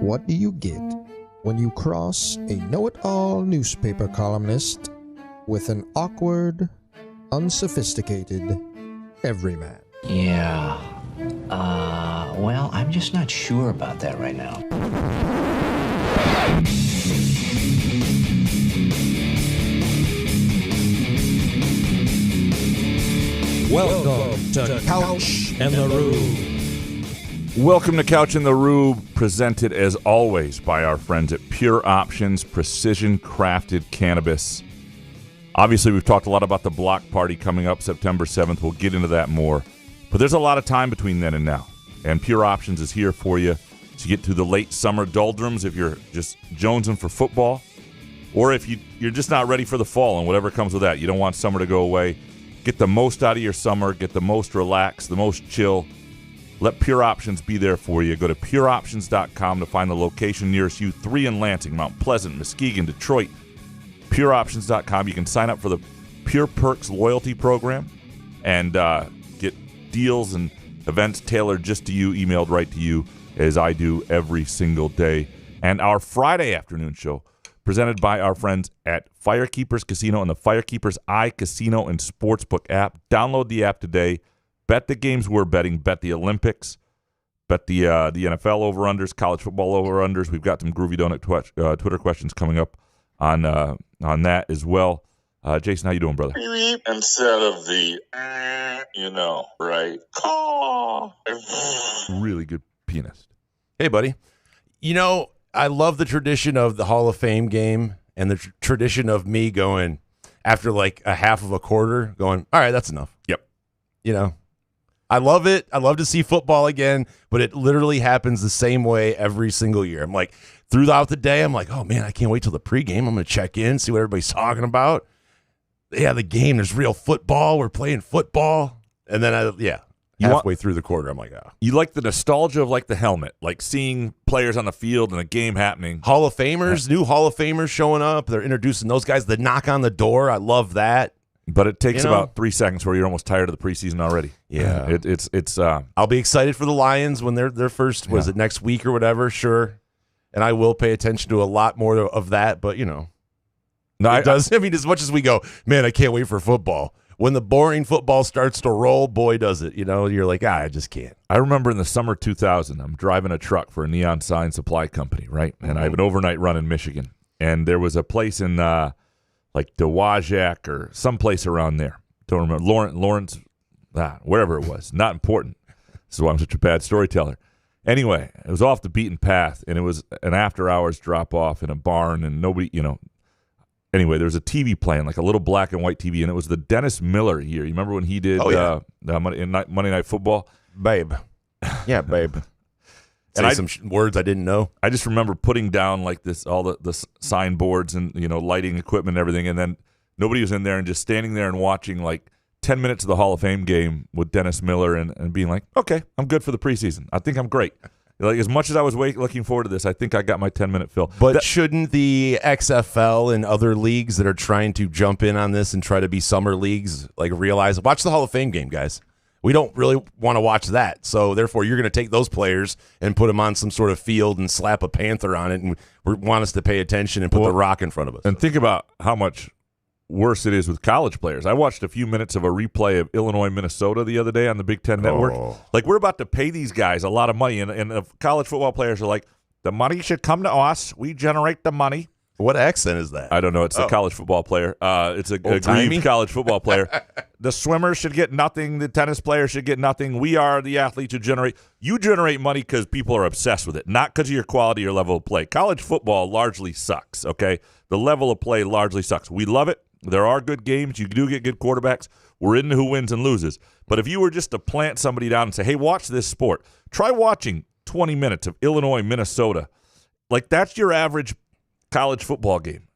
What do you get when you cross a know-it-all newspaper columnist with an awkward, unsophisticated everyman? Yeah. Well, I'm just not sure about that right now. Welcome to Couch and the Rube. Welcome to Couch and the Rube, presented as always by our friends at Pure Options, Precision Crafted Cannabis. Obviously, we've talked a lot about the block party coming up September 7th. We'll get into that more. But there's a lot of time between then and now. And Pure Options is here for you to get through the late summer doldrums if you're just jonesing for football. Or if you're just not ready for the fall and whatever comes with that. You don't want summer to go away. Get the most out of your summer. Get the most relaxed, the most chill. Let Pure Options be there for you. Go to pureoptions.com to find the location nearest you. 3 in Lansing, Mount Pleasant, Muskegon, Detroit. Pureoptions.com. You can sign up for the Pure Perks loyalty program and get deals and events tailored just to you, emailed right to you, as I do every single day. And our Friday afternoon show, presented by our friends at Firekeepers Casino and the Firekeepers iCasino and Sportsbook app. Download the app today. Bet the games we're betting. Bet the Olympics. Bet the NFL over-unders, college football over-unders. We've got some Groovy Donut Twitter questions coming up on that as well. Jason, how you doing, brother? Instead of the, right? Call. Really good pianist. Hey, buddy. You know, I love the tradition of the Hall of Fame game and the tradition of me going after like a half of a quarter going, all right, that's enough. Yep. You know, I love it. I love to see football again, but it literally happens the same way every single year. I'm like, throughout the day, I'm like, oh, man, I can't wait till the pregame. I'm going to check in, see what everybody's talking about. Yeah, the game, there's real football. We're playing football. And then, halfway through the quarter, I'm like, oh. You like the nostalgia of like the helmet, like seeing players on the field and a game happening. Hall of Famers, new Hall of Famers showing up. They're introducing those guys. The knock on the door, I love that. But it takes about 3 seconds where you're almost tired of the preseason already. Yeah. It's. I'll be excited for the Lions when they're first, was it next week or whatever? Sure. And I will pay attention to a lot more of that, but, no, it does. I mean, as much as we go, man, I can't wait for football. When the boring football starts to roll, boy, does it. You're like, I just can't. I remember in the summer 2000, I'm driving a truck for a neon sign supply company, right? And I have an overnight run in Michigan. And there was a place in like Dowagiac or someplace around there. Don't remember. Lawrence, wherever it was. Not important. This is why I'm such a bad storyteller. Anyway, it was off the beaten path, and it was an after-hours drop-off in a barn, and nobody, Anyway, there was a TV playing, like a little black and white TV, and it was the Dennis Miller year. You remember when he did Monday Night Football? Babe. Yeah, babe. And some words I didn't know. I just remember putting down like this, all the signboards and, lighting equipment and everything, and then nobody was in there and just standing there and watching like 10 minutes of the Hall of Fame game with Dennis Miller and being like, okay, I'm good for the preseason. I think I'm great. Like, as much as I was looking forward to this, I think I got my 10-minute fill. But shouldn't the XFL and other leagues that are trying to jump in on this and try to be summer leagues, like, realize, watch the Hall of Fame game, guys. We don't really want to watch that. So, therefore, you're going to take those players and put them on some sort of field and slap a Panther on it and want us to pay attention and put the rock in front of us. And think about how much worse it is with college players. I watched a few minutes of a replay of Illinois, Minnesota the other day on the Big Ten Network. Like, we're about to pay these guys a lot of money, and the college football players are like, the money should come to us. We generate the money. What accent is that? I don't know. It's a college football player. It's a grieved college football player. The swimmers should get nothing. The tennis players should get nothing. We are the athletes who generate. You generate money because people are obsessed with it, not because of your quality or level of play. College football largely sucks, okay? The level of play largely sucks. We love it. There are good games. You do get good quarterbacks. We're into who wins and loses. But if you were just to plant somebody down and say, hey, watch this sport, try watching 20 minutes of Illinois, Minnesota. Like, that's your average college football game.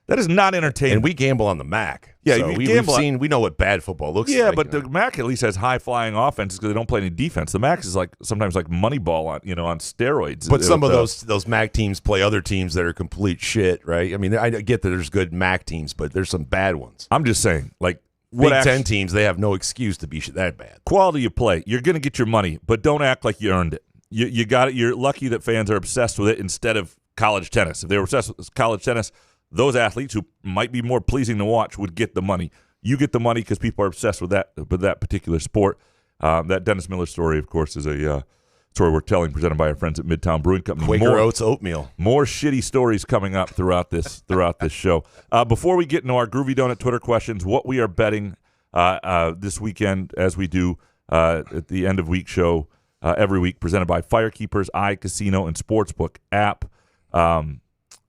That is not entertaining. And we gamble on the MAC. Yeah, so we know what bad football looks like. Yeah, but the MAC at least has high-flying offenses because they don't play any defense. The MAC is like sometimes like Moneyball on steroids. But some of those MAC teams play other teams that are complete shit, right? I mean, I get that there's good MAC teams, but there's some bad ones. I'm just saying, like, Big Ten teams, they have no excuse to be that bad. Quality of play. You're going to get your money, but don't act like you earned it. you got it. You're lucky that fans are obsessed with it instead of college tennis. If they were obsessed with college tennis, those athletes who might be more pleasing to watch would get the money. You get the money because people are obsessed with that particular sport. That Dennis Miller story, of course, is a story we're telling, presented by our friends at Midtown Brewing Company. Quaker Oats oatmeal. More shitty stories coming up throughout this show. Before we get into our Groovy Donut Twitter questions, what we are betting this weekend, as we do at the end of week show every week, presented by Firekeepers iCasino and Sportsbook app.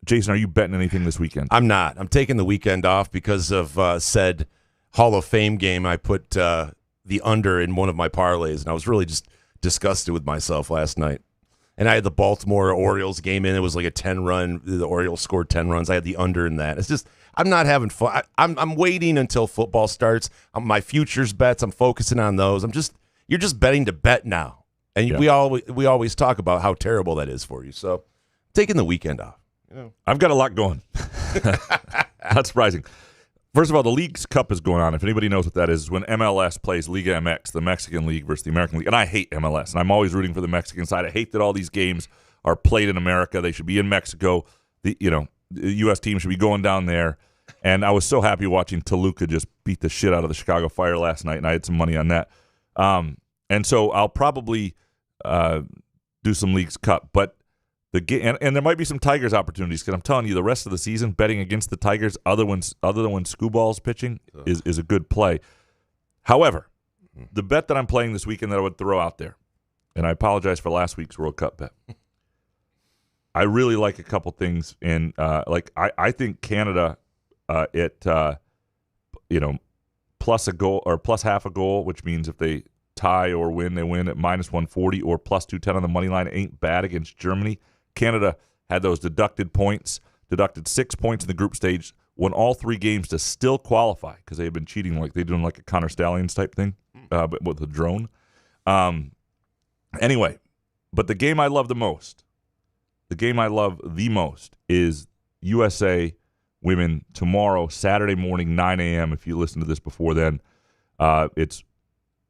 Jason, are you betting anything this weekend? I'm not. I'm taking the weekend off because of said Hall of Fame game. I put the under in one of my parlays, and I was really just disgusted with myself last night. And I had the Baltimore Orioles game in. It was like a 10-run. The Orioles scored 10 runs. I had the under in that. It's just, I'm not having fun. I'm waiting until football starts. My futures bets, I'm focusing on those. You're just betting to bet now. And we always talk about how terrible that is for you. So I'm taking the weekend off. I've got a lot going. Not surprising. First of all, the League's Cup is going on. If anybody knows what that is, when MLS plays Liga MX, the Mexican League versus the American League. And I hate MLS, and I'm always rooting for the Mexican side. I hate that all these games are played in America. They should be in Mexico. The U.S. team should be going down there. And I was so happy watching Toluca just beat the shit out of the Chicago Fire last night, and I had some money on that. And so I'll probably do some League's Cup. But and there might be some Tigers opportunities, because I'm telling you, the rest of the season, betting against the Tigers, other than when Scooball's pitching, is a good play. However, the bet that I'm playing this weekend that I would throw out there, and I apologize for last week's World Cup bet, I really like a couple things. In I think Canada plus a goal or plus half a goal, which means if they tie or win, they win at -140 or plus 210 on the money line. Ain't bad against Germany. Canada had those deducted 6 points in the group stage, won all 3 games to still qualify because they had been cheating, like they doing like a Connor Stallions type thing, but with a drone. Anyway, but the game I love the most is USA women tomorrow, Saturday morning, 9 a.m. If you listen to this before then, it's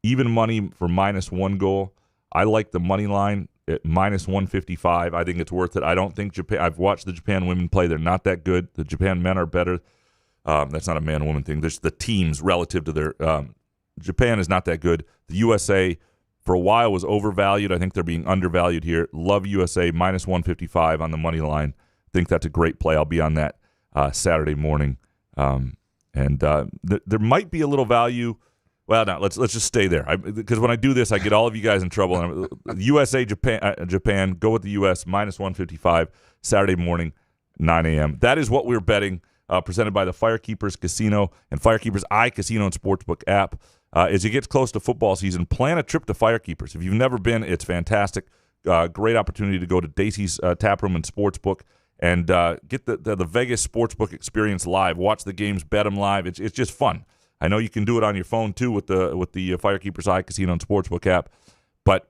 even money for -1 goal. I like the money line at -155. I think it's worth it. I don't think Japan. I've watched the Japan women play. They're not that good. The Japan men are better. That's not a man-woman thing. There's the teams relative to their. Japan is not that good. The USA for a while was overvalued. I think they're being undervalued here. Love USA -155 on the money line. Think that's a great play. I'll be on that Saturday morning. There might be a little value. Well, no, let's just stay there. Because when I do this, I get all of you guys in trouble. USA, Japan, go with the U.S. -155 Saturday morning, 9 a.m. That is what we're betting, presented by the Firekeepers Casino and Firekeepers iCasino and Sportsbook app. As it gets close to football season, plan a trip to Firekeepers. If you've never been, it's fantastic. Great opportunity to go to Dacey's Tap Room and Sportsbook and get the Vegas Sportsbook experience live. Watch the games, bet them live. It's just fun. I know you can do it on your phone too with the Firekeepers iCasino and Sportsbook app, but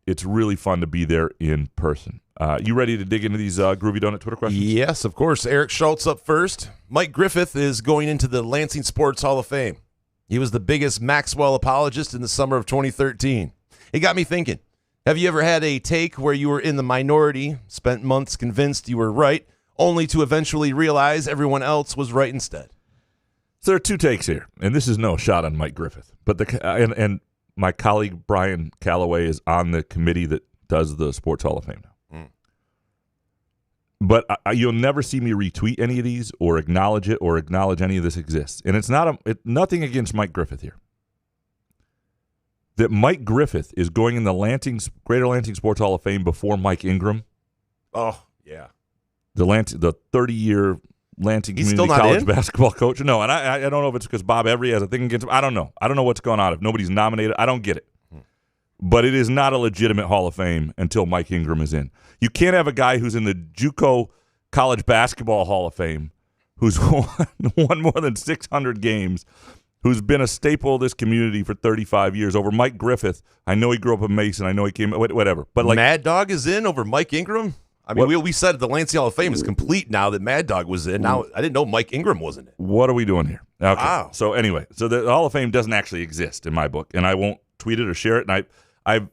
it's really fun to be there in person. You ready to dig into these Groovy Donut Twitter questions? Yes, of course. Eric Schultz up first. Mike Griffith is going into the Lansing Sports Hall of Fame. He was the biggest Maxwell apologist in the summer of 2013. It got me thinking. Have you ever had a take where you were in the minority, spent months convinced you were right, only to eventually realize everyone else was right instead? So there are 2 takes here, and this is no shot on Mike Griffith, but and my colleague Brian Calloway is on the committee that does the Sports Hall of Fame now. But you'll never see me retweet any of these or acknowledge it or acknowledge any of this exists, and it's not nothing against Mike Griffith here. That Mike Griffith is going in the Greater Lansing Sports Hall of Fame before Mike Ingram. Oh yeah, the 30-year. Lansing Community College basketball coach. No, and I don't know if it's because Bob Every has a thing against him. I don't know. I don't know what's going on. If nobody's nominated, I don't get it. But it is not a legitimate Hall of Fame until Mike Ingram is in. You can't have a guy who's in the JUCO College Basketball Hall of Fame, who's won more than 600 games, who's been a staple of this community for 35 years, over Mike Griffith. I know he grew up in Mason. I know he came, whatever. But Mad Dog is in over Mike Ingram? I mean, we said the Lansing Hall of Fame is complete now that Mad Dog was in. Now, I didn't know Mike Ingram was in it. What are we doing here? Okay. Wow. So anyway, the Hall of Fame doesn't actually exist in my book, and I won't tweet it or share it. And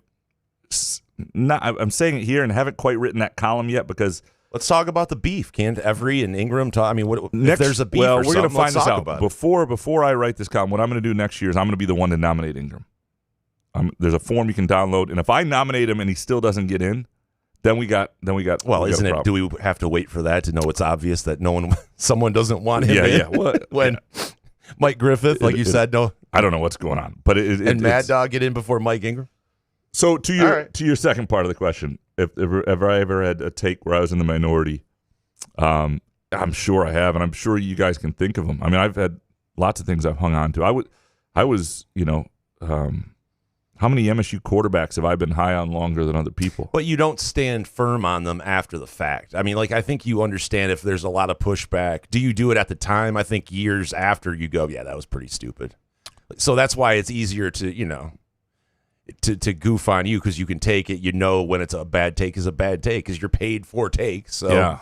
I'm saying it here and haven't quite written that column yet because let's talk about the beef. Can't Every and Ingram talk? I mean, if there's a beef well, or we're going to find this out. About Before I write this column, what I'm going to do next year is I'm going to be the one to nominate Ingram. There's a form you can download, and if I nominate him and he still doesn't get in, then we got. Well, isn't it? Do we have to wait for that to know it's obvious that someone doesn't want him? Yeah. When Mike Griffith, like you said, no. I don't know what's going on, but Mad Dog get in before Mike Ingram. So to your second part of the question, if I ever had a take where I was in the minority, I'm sure I have, and I'm sure you guys can think of them. I mean, I've had lots of things I've hung on to. I was how many MSU quarterbacks have I been high on longer than other people? But you don't stand firm on them after the fact. I mean, like, I think you understand if there's a lot of pushback. Do you do it at the time? I think years after you go, yeah, that was pretty stupid. So that's why it's easier to, to goof on you because you can take it. You know when it's a bad take is a bad take because you're paid for takes. So, yeah.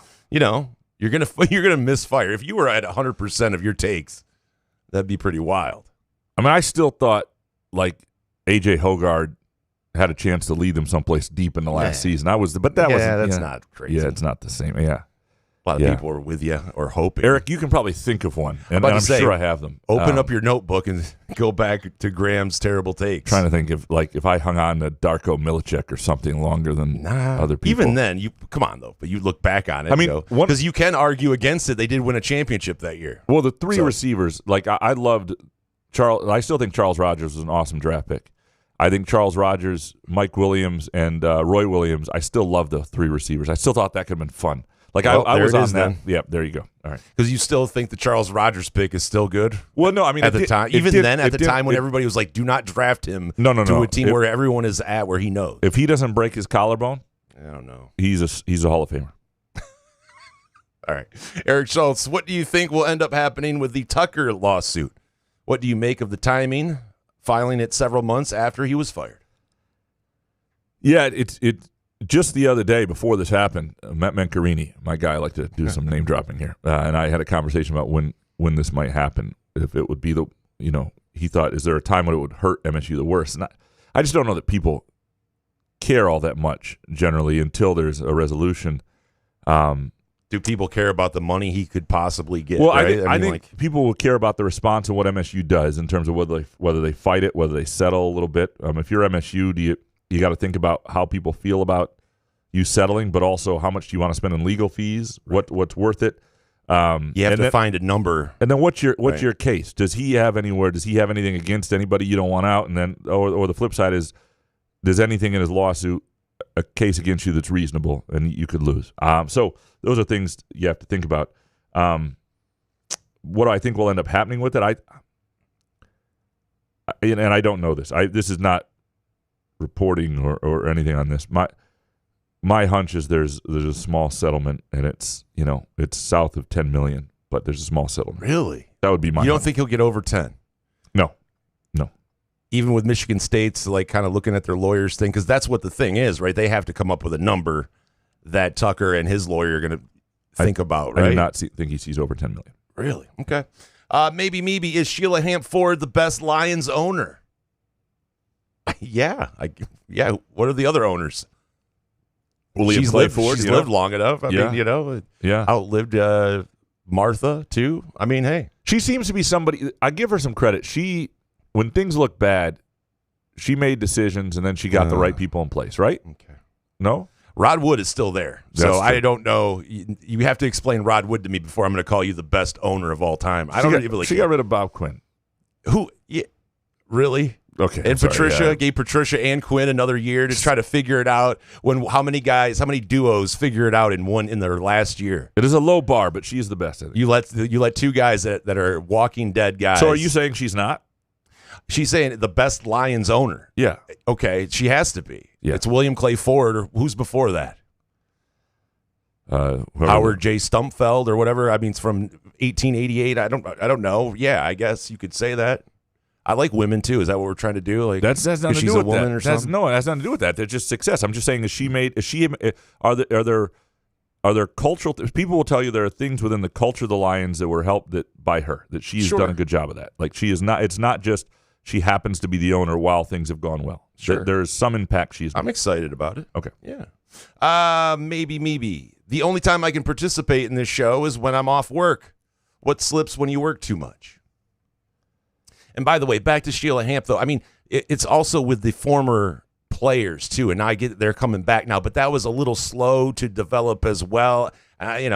You're gonna misfire. If you were at 100% of your takes, that'd be pretty wild. I mean, I still thought, like, A.J. Hogard had a chance to lead them someplace deep in the last season. That's not crazy. Yeah, it's not the same. Yeah, a lot of people are with you or hoping. Eric, you can probably think of one, and I'm sure I have them. Open up your notebook and go back to Graham's terrible takes. Trying to think if I hung on to Darko Milicic or something longer than other people. Even then, come on though. But you look back on it. I mean, because you can argue against it. They did win a championship that year. Well, the three receivers, like I loved Charles. I still think Charles Rogers was an awesome draft pick. I think Charles Rogers, Mike Williams, and Roy Williams, I still love the three receivers. I still thought that could have been fun. Like, I was on that. Then. Yeah, there you go. All right. Because you still think the Charles Rogers pick is still good? Well, no, I mean, at the time. Even then, at the time when everybody was like, do not draft him to a team where everyone is at where he knows. If he doesn't break his collarbone, I don't know. He's a Hall of Famer. All right. Eric Schultz, what do you think will end up happening with the Tucker lawsuit? What do you make of the timing? Filing it several months after he was fired. Yeah, it just the other day before this happened, Matt Mencarini, my guy, I like to do some name dropping here, and I had a conversation about when this might happen. If it would be he thought, is there a time when it would hurt MSU the worst? And I just don't know that people care all that much generally until there's a resolution. Do people care about the money he could possibly get? Well, right? I think people will care about the response and what MSU does in terms of whether they fight it, whether they settle a little bit. If you're MSU, you got to think about how people feel about you settling, but also how much do you want to spend in legal fees? Right. What's worth it? You have to find a number. And then what's your case? Does he have anything against anybody you don't want out? And then or the flip side is, does anything in his lawsuit a case against you that's reasonable and you could lose? So those are things you have to think about. What do I think will end up happening with it? And I don't know this. This is not reporting or anything on this. My hunch is there's a small settlement and it's south of $10 million, but there's a small settlement. Really? That would be my. You don't think he'll get over 10? No. Even with Michigan State's like kind of looking at their lawyers thing, because that's what the thing is, right? They have to come up with a number that Tucker and his lawyer are going to think about, right? I do not think he sees over $10 million. Really? Okay. Maybe is Sheila Hamp Ford the best Lions owner? Yeah. What are the other owners? She's lived long enough. I mean, outlived Martha too. I mean, hey, she seems to be somebody. I give her some credit. When things look bad, she made decisions and then she got the right people in place, right? Okay. No? Rod Wood is still there. So I don't know. You have to explain Rod Wood to me before I'm going to call you the best owner of all time. She got rid of Bob Quinn. Who? Yeah, really? Okay. And Patricia gave Patricia and Quinn another year to try to figure it out. How many duos figure it out in their last year? It is a low bar, but she's the best at it. You let two guys that are Walking Dead guys. So are you saying she's not? She's saying the best Lions owner. Yeah. Okay, she has to be. Yeah. It's William Clay Ford, or who's before that? Howard J. Stumpfeld or whatever. I mean, it's from 1888. I don't know. Yeah, I guess you could say that. I like women too. Is that what we're trying to do? Like that's nothing to do with woman that. Or something? No, it has nothing to do with that. They're just success. I'm just saying, are there cultural people will tell you there are things within the culture of the Lions that were helped by her, that she's done a good job of that. Like she is not. It's not just she happens to be the owner while things have gone well. Sure. There's some impact she's made. I'm excited about it. Okay. Yeah. Maybe. The only time I can participate in this show is when I'm off work. What slips when you work too much? And by the way, back to Sheila Hamp, though. I mean, it's also with the former players, too. And I get they're coming back now, but that was a little slow to develop as well. I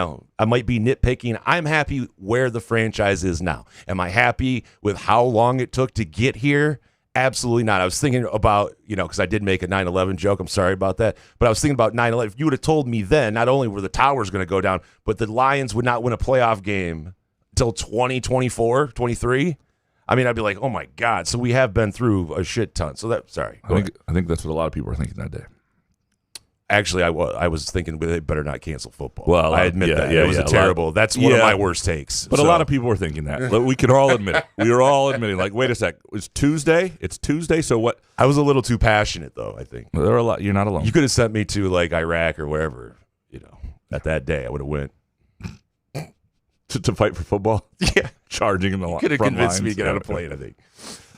might be nitpicking. I'm happy where the franchise is now. Am I happy with how long it took to get here? Absolutely not. I was thinking about, because I did make a 9/11 joke. I'm sorry about that. But I was thinking about 9/11. If you would have told me then, not only were the towers going to go down, but the Lions would not win a playoff game until 2024, 23. I mean, I'd be like, oh, my God. So we have been through a shit ton. So I think that's what a lot of people were thinking that day. Actually, I was thinking they better not cancel football. Well, I admit that. It was terrible. That's one of my worst takes. But a lot of people were thinking that. We could all admit it. We were all admitting, like, wait a sec. It's Tuesday. It's Tuesday. So what? I was a little too passionate, though, I think. There are a lot. You're not alone. You could have sent me to, like, Iraq or wherever, at that day. I would have went. To fight for football? Yeah. Charging in the line. Could have convinced me to get on a plane, I think.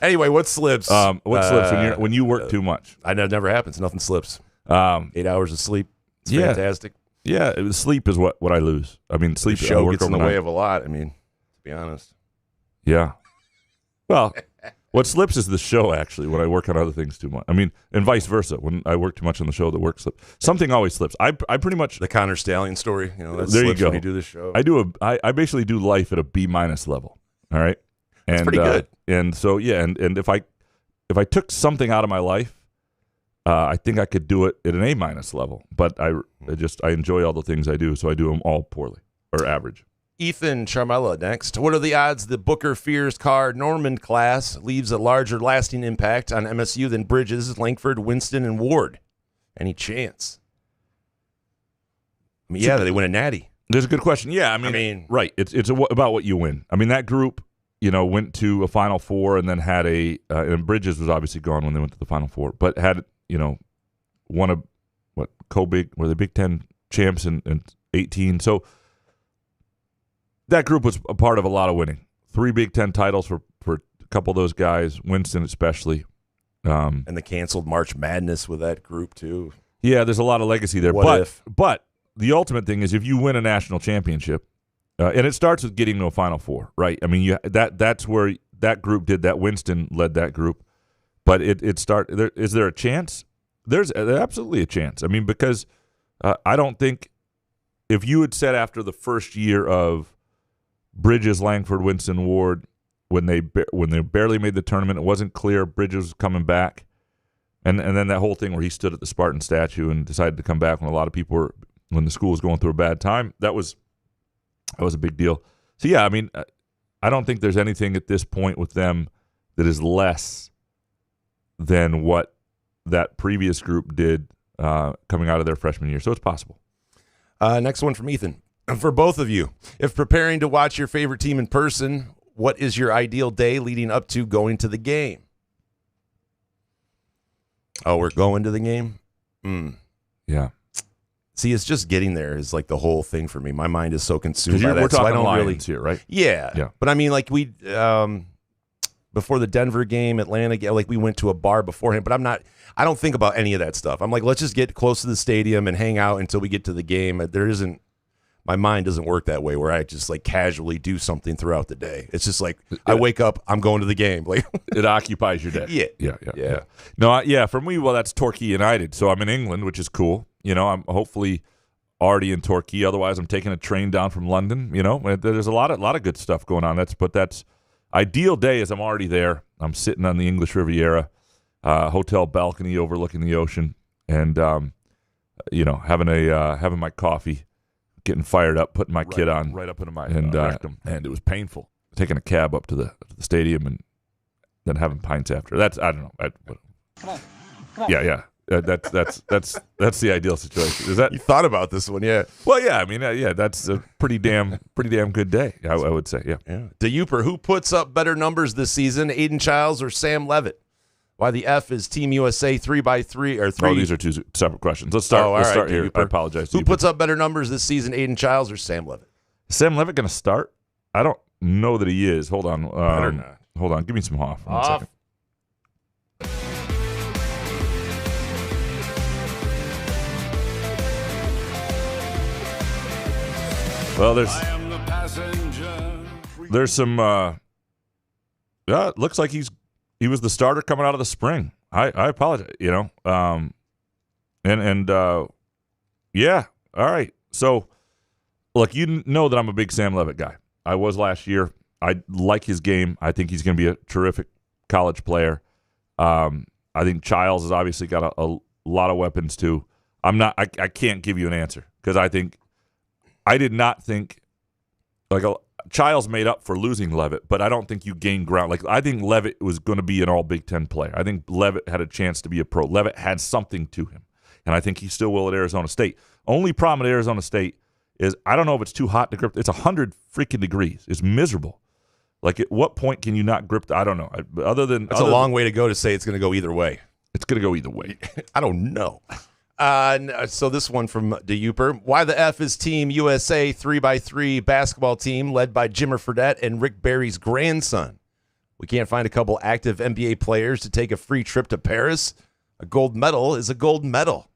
Anyway, what slips? What slips when you work too much? I know it never happens. Nothing slips. 8 hours of sleep. It's fantastic. Yeah, sleep is what I lose. I mean, sleep. The show gets in the way of a lot. I mean, to be honest. Yeah. Well, what slips is the show, actually, when I work on other things too much. I mean, and vice versa. When I work too much on the show, the work slips. Something always slips. I pretty much... The Connor Stallion story. That there you go. When you do this show. I basically do life at a B- level. All right? That's pretty good. And so, yeah, and if I took something out of my life, I think I could do it at an A- level, but I enjoy all the things I do, so I do them all poorly or average. Ethan Charmella next. What are the odds the Booker Fears Carr Norman class leaves a larger lasting impact on MSU than Bridges, Langford, Winston, and Ward? Any chance? I mean, they win a natty. There's a good question. Yeah, I mean right. It's about what you win. I mean, that group, went to a Final Four and then had and Bridges was obviously gone when they went to the Final Four, but had won were the Big Ten champs in 18. So that group was a part of a lot of winning. 3 Big Ten titles for a couple of those guys, Winston especially. And the canceled March Madness with that group too. Yeah, there's a lot of legacy there. But the ultimate thing is if you win a national championship, and it starts with getting to a Final Four, right? I mean, that's where that group did that. Winston led that group. But is there a chance? There's absolutely a chance. I mean, because I don't think if you had said after the first year of Bridges, Langford, Winston, Ward, when they barely made the tournament, it wasn't clear Bridges was coming back, and then that whole thing where he stood at the Spartan statue and decided to come back when a lot of people when the school was going through a bad time, that was a big deal. So yeah, I mean, I don't think there's anything at this point with them that is less than what that previous group did coming out of their freshman year. So it's possible. Next one from Ethan. For both of you, if preparing to watch your favorite team in person, what is your ideal day leading up to going to the game? Oh, we're going to the game? Yeah. See, it's just getting there is like the whole thing for me. My mind is so consumed by that. We're talking so I don't Lions here, right? Yeah. But I mean, like we before the Denver game, Atlanta, like we went to a bar beforehand, but I don't think about any of that stuff. I'm like, let's just get close to the stadium and hang out until we get to the game. My mind doesn't work that way where I just like casually do something throughout the day. It's just like I wake up, I'm going to the game. Like it occupies your day. Yeah. No, for me, well, that's Torquay United. So I'm in England, which is cool. I'm hopefully already in Torquay. Otherwise, I'm taking a train down from London. There's a lot of good stuff going on. That's ideal day is I'm already there. I'm sitting on the English Riviera, hotel balcony overlooking the ocean, and having my coffee, getting fired up, putting my kid on right up into my rectum, and it was painful. Taking a cab up to the stadium and then having pints after. That's I don't know. Come on. Yeah. That's the ideal situation. Is that you thought about this one? Yeah. Well, yeah. I mean, that's a pretty damn good day. I would say. Yeah. DeUper, who puts up better numbers this season, Aidan Chiles or Sam Leavitt? Why the F is Team USA 3x3 or 3? Oh, these are two separate questions. Let's start. Let's start here. I apologize. Who puts up better numbers this season, Aidan Chiles or Sam Leavitt? Sam Leavitt going to start? I don't know that he is. Hold on. Better not. Hold on. Give me some Hoff. 1 Hoff. second. Well, there's some. Yeah, it looks like he was the starter coming out of the spring. I apologize. Yeah. All right. So, look, you know that I'm a big Sam Leavitt guy. I was last year. I like his game. I think he's going to be a terrific college player. I think Chiles has obviously got a lot of weapons too. I can't give you an answer because I did not think Chiles made up for losing Leavitt, but I don't think you gained ground. I think Leavitt was going to be an all Big Ten player. I think Leavitt had a chance to be a pro. Leavitt had something to him, and I think he still will at Arizona State. Only problem at Arizona State is I don't know if it's too hot to grip. It's 100 freaking degrees. It's miserable. At what point can you not grip? I don't know. Other than it's a long way to go to say it's going to go either way. It's going to go either way. I don't know. So this one from DeUper. Why the F is Team USA 3x3 basketball team led by Jimmer Fredette and Rick Barry's grandson? We can't find a couple active NBA players to take a free trip to Paris. A gold medal is a gold medal.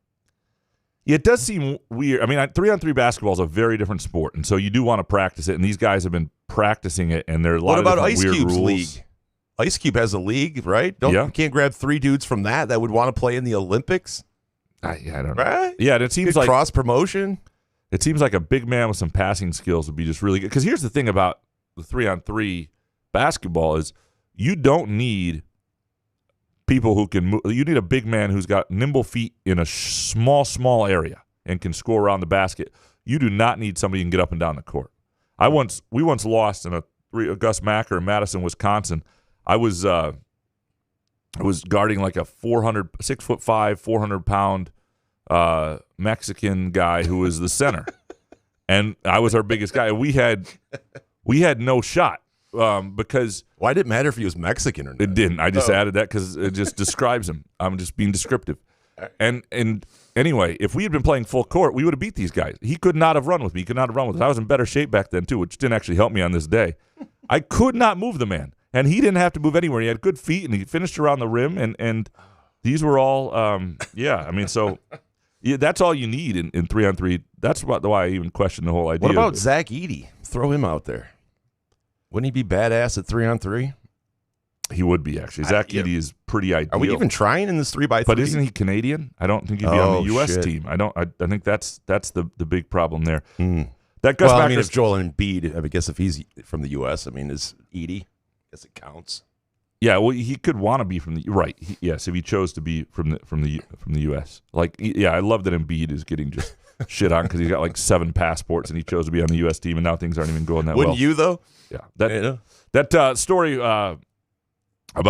Yeah, it does seem weird. I mean, 3-on-3 basketball is a very different sport, and so you do want to practice it, and these guys have been practicing it, and there are a lot of different weird rules. What about Ice Cube's league? Ice Cube has a league, right? You can't grab 3 dudes from that would want to play in the Olympics? I don't know. Right? Yeah, and it seems like cross-promotion. It seems like a big man with some passing skills would be just really good. Because here's the thing about the 3-on-3 basketball is you don't need people who can move. You need a big man who's got nimble feet in a small area and can score around the basket. You do not need somebody who can get up and down the court. We once lost in a Gus Macker in Madison, Wisconsin. I was guarding like a 6'5", 400-pound Mexican guy who was the center, and I was our biggest guy. We had no shot because why did it matter if he was Mexican or not? It didn't. I just added that because it just describes him. I'm just being descriptive. And anyway, if we had been playing full court, we would have beat these guys. He could not have run with me. He could not have run with us. I was in better shape back then too, which didn't actually help me on this day. I could not move the man. And he didn't have to move anywhere. He had good feet, and he finished around the rim. And these were all, that's all you need in 3-on-3. That's why I even question the whole idea. What about Zach Edey? Throw him out there. Wouldn't he be badass at 3-on-3? He would be, actually. Zach Edey is pretty ideal. Are we even trying in this 3x3? But isn't he Canadian? I don't think he'd be on the U.S. team. I think that's the big problem there. That Gus Macker, if Joel Embiid, I guess if he's from the U.S., is Edey? I guess it counts. Yeah, well, he could want to be from the right. Yes, if he chose to be from the U.S. I love that Embiid is getting just shit on because he's got like 7 passports and he chose to be on the U.S. team, and now things aren't even going that well. Wouldn't you though? Yeah, that story about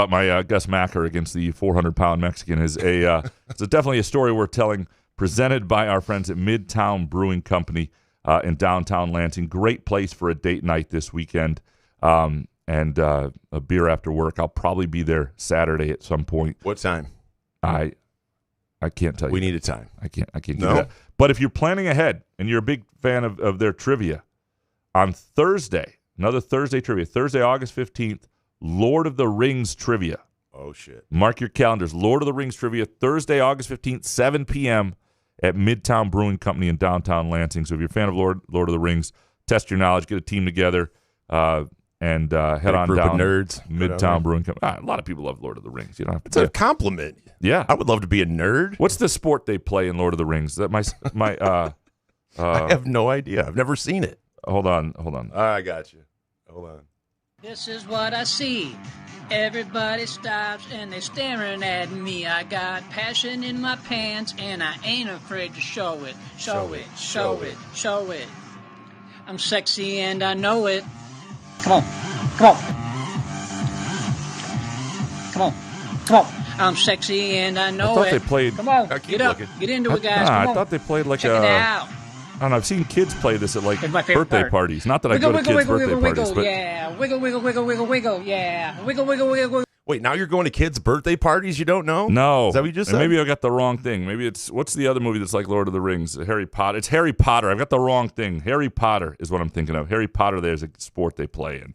my Gus Macker against the 400-pound Mexican is it's definitely a story worth telling. Presented by our friends at Midtown Brewing Company in downtown Lansing. Great place for a date night this weekend. And a beer after work. I'll probably be there Saturday at some point. What time? I can't tell you. We need a time. I can't give you that. But if you're planning ahead and you're a big fan of their trivia, on Thursday, another Thursday trivia, Thursday, August 15th, Lord of the Rings trivia. Oh, shit. Mark your calendars. Lord of the Rings trivia, Thursday, August 15th, 7 p.m. at Midtown Brewing Company in downtown Lansing. So if you're a fan of Lord of the Rings, test your knowledge, get a team together, and head on down. Nerds. Midtown Brewing Company. A lot of people love Lord of the Rings. You don't have to. It's a compliment. Yeah, I would love to be a nerd. What's the sport they play in Lord of the Rings? That my I have no idea. I've never seen it. Hold on. I got you. Hold on. This is what I see. Everybody stops and they're staring at me. I got passion in my pants and I ain't afraid to show it. Show it. I'm sexy and I know it. Come on. I'm sexy and I know I thought it. they played. Come on, keep get up. looking. Get into it, guys. Come on. I thought they played like Check it out. I don't know. I've seen kids play this at like It's my favorite birthday part. parties. Not that I go to kids' birthday parties, but yeah. Wiggle, yeah. Wiggle. Wait, now you're going to kids' birthday parties you don't know? no. Is that what you just And said? maybe I got the wrong thing. Maybe it's what's the other movie that's like Lord of the Rings? Harry Potter. It's Harry Potter. I've got the wrong thing. Harry Potter is what I'm thinking of. Harry Potter. There's a sport they play in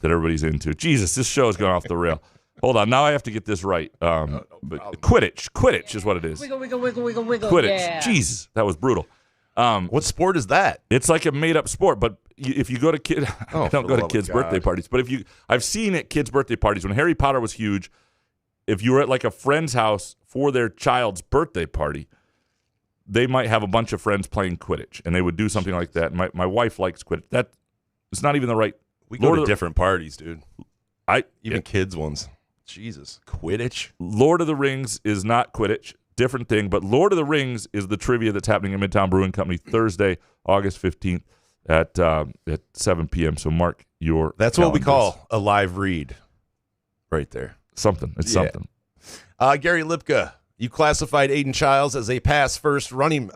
that everybody's into. Jesus, this show's gone off the rail. Hold on, now I have to get this right. But Quidditch is what it is. Wiggle. Quidditch. Yeah. Jesus, that was brutal. What sport is that? It's like a made up sport, but if you go to I don't go to kids' birthday parties, but I've seen at kids' birthday parties when Harry Potter was huge. If you were at like a friend's house for their child's birthday party, they might have a bunch of friends playing Quidditch, and they would do something like that. My wife likes Quidditch. That it's not even the right. We go to different parties, dude. Even kids ones. Jesus, Quidditch. Lord of the Rings is not Quidditch. Different thing, but Lord of the Rings is the trivia that's happening at Midtown Brewing Company Thursday, August 15th at 7 p.m. So mark your That's calendars. what we call a live read right there. Something. It's something. Gary Lipka, you classified Aidan Chiles as a pass-first running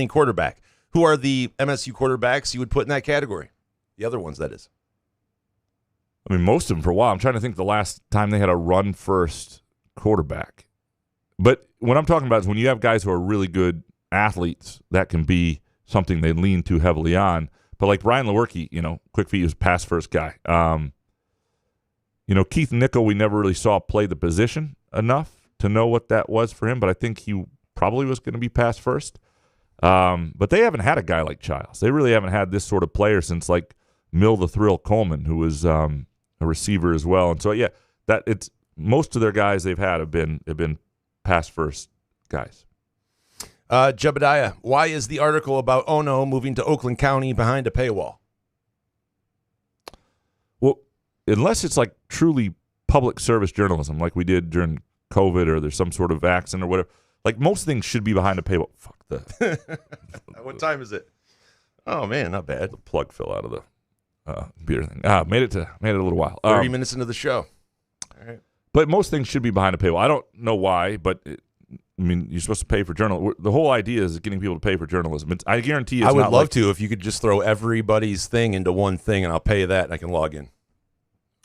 quarterback. Who are the MSU quarterbacks you would put in that category? The other ones, that is. I mean, most of them for a while. I'm trying to think the last time they had a run-first quarterback. But what I'm talking about is when you have guys who are really good athletes, that can be something they lean too heavily on. But like Brian Lewerke, quick feet was pass-first guy. Keith Nickel, we never really saw play the position enough to know what that was for him, but I think he probably was going to be pass-first. But they haven't had a guy like Chiles. They really haven't had this sort of player since like Mill the Thrill Coleman, who was a receiver as well. And so, it's most of their guys they've had have been pass-first guys. Jebediah, why is the article about Ono moving to Oakland County behind a paywall? Well, unless it's like truly public service journalism like we did during COVID or there's some sort of accident or whatever, like most things should be behind a paywall. Fuck the. What time is it? Oh, man, not bad. The plug fell out of the beer thing. Made it a little while. 30 minutes into the show. All right. But most things should be behind a paywall. I don't know why, but you're supposed to pay for journalism. The whole idea is getting people to pay for journalism. I guarantee I would love to if you could just throw everybody's thing into one thing, and I'll pay that, and I can log in.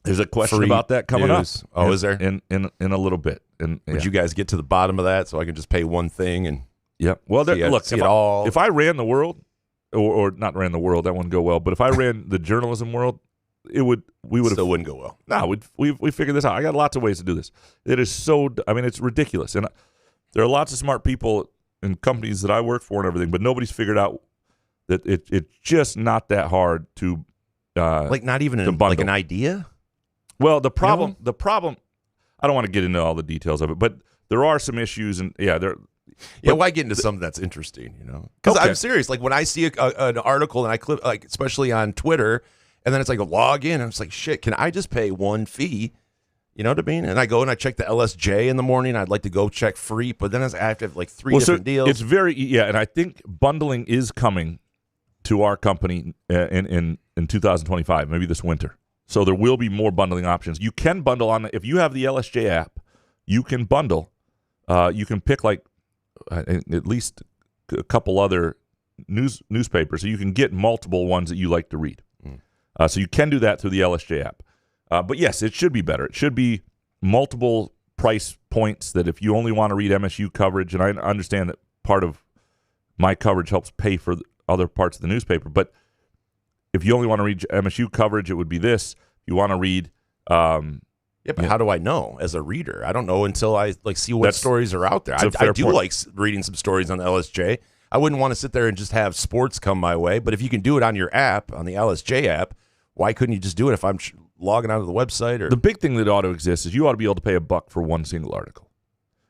There's a question about that coming news. up. Oh, is there? In a little bit. Would you guys get to the bottom of that so I can just pay one thing? And yeah. Well, if I ran the world, or not ran the world, that wouldn't go well. But if I ran the journalism world, we still wouldn't go well. No, we figured this out. I got lots of ways to do this. It is it's ridiculous. And there are lots of smart people in companies that I work for and everything, but nobody's figured out that it's just not that hard to not even an idea. Well, the problem, I don't want to get into all the details of it, but there are some issues, and why get into something that's interesting, Because I'm serious. Like when I see an article and I click, like especially on Twitter, and then it's like a log in, and it's like, shit, can I just pay one fee? You know what I mean? And I go and I check the LSJ in the morning. I'd like to go check free, but then I have to have like three different deals. It's and I think bundling is coming to our company in 2025, maybe this winter. So there will be more bundling options. You can bundle if you have the LSJ app, you can bundle. You can pick like at least a couple other newspapers, so you can get multiple ones that you like to read. So you can do that through the LSJ app. But yes, it should be better. It should be multiple price points that if you only want to read MSU coverage, and I understand that part of my coverage helps pay for other parts of the newspaper, but if you only want to read MSU coverage, it would be this. If you want to read... but how do I know as a reader? I don't know until I see what stories are out there. I do like reading some stories on the LSJ. I wouldn't want to sit there and just have sports come my way, but if you can do it on your app, on the LSJ app, why couldn't you just do it if I'm logging onto the website? Or the big thing that ought to exist is you ought to be able to pay $1 for one single article.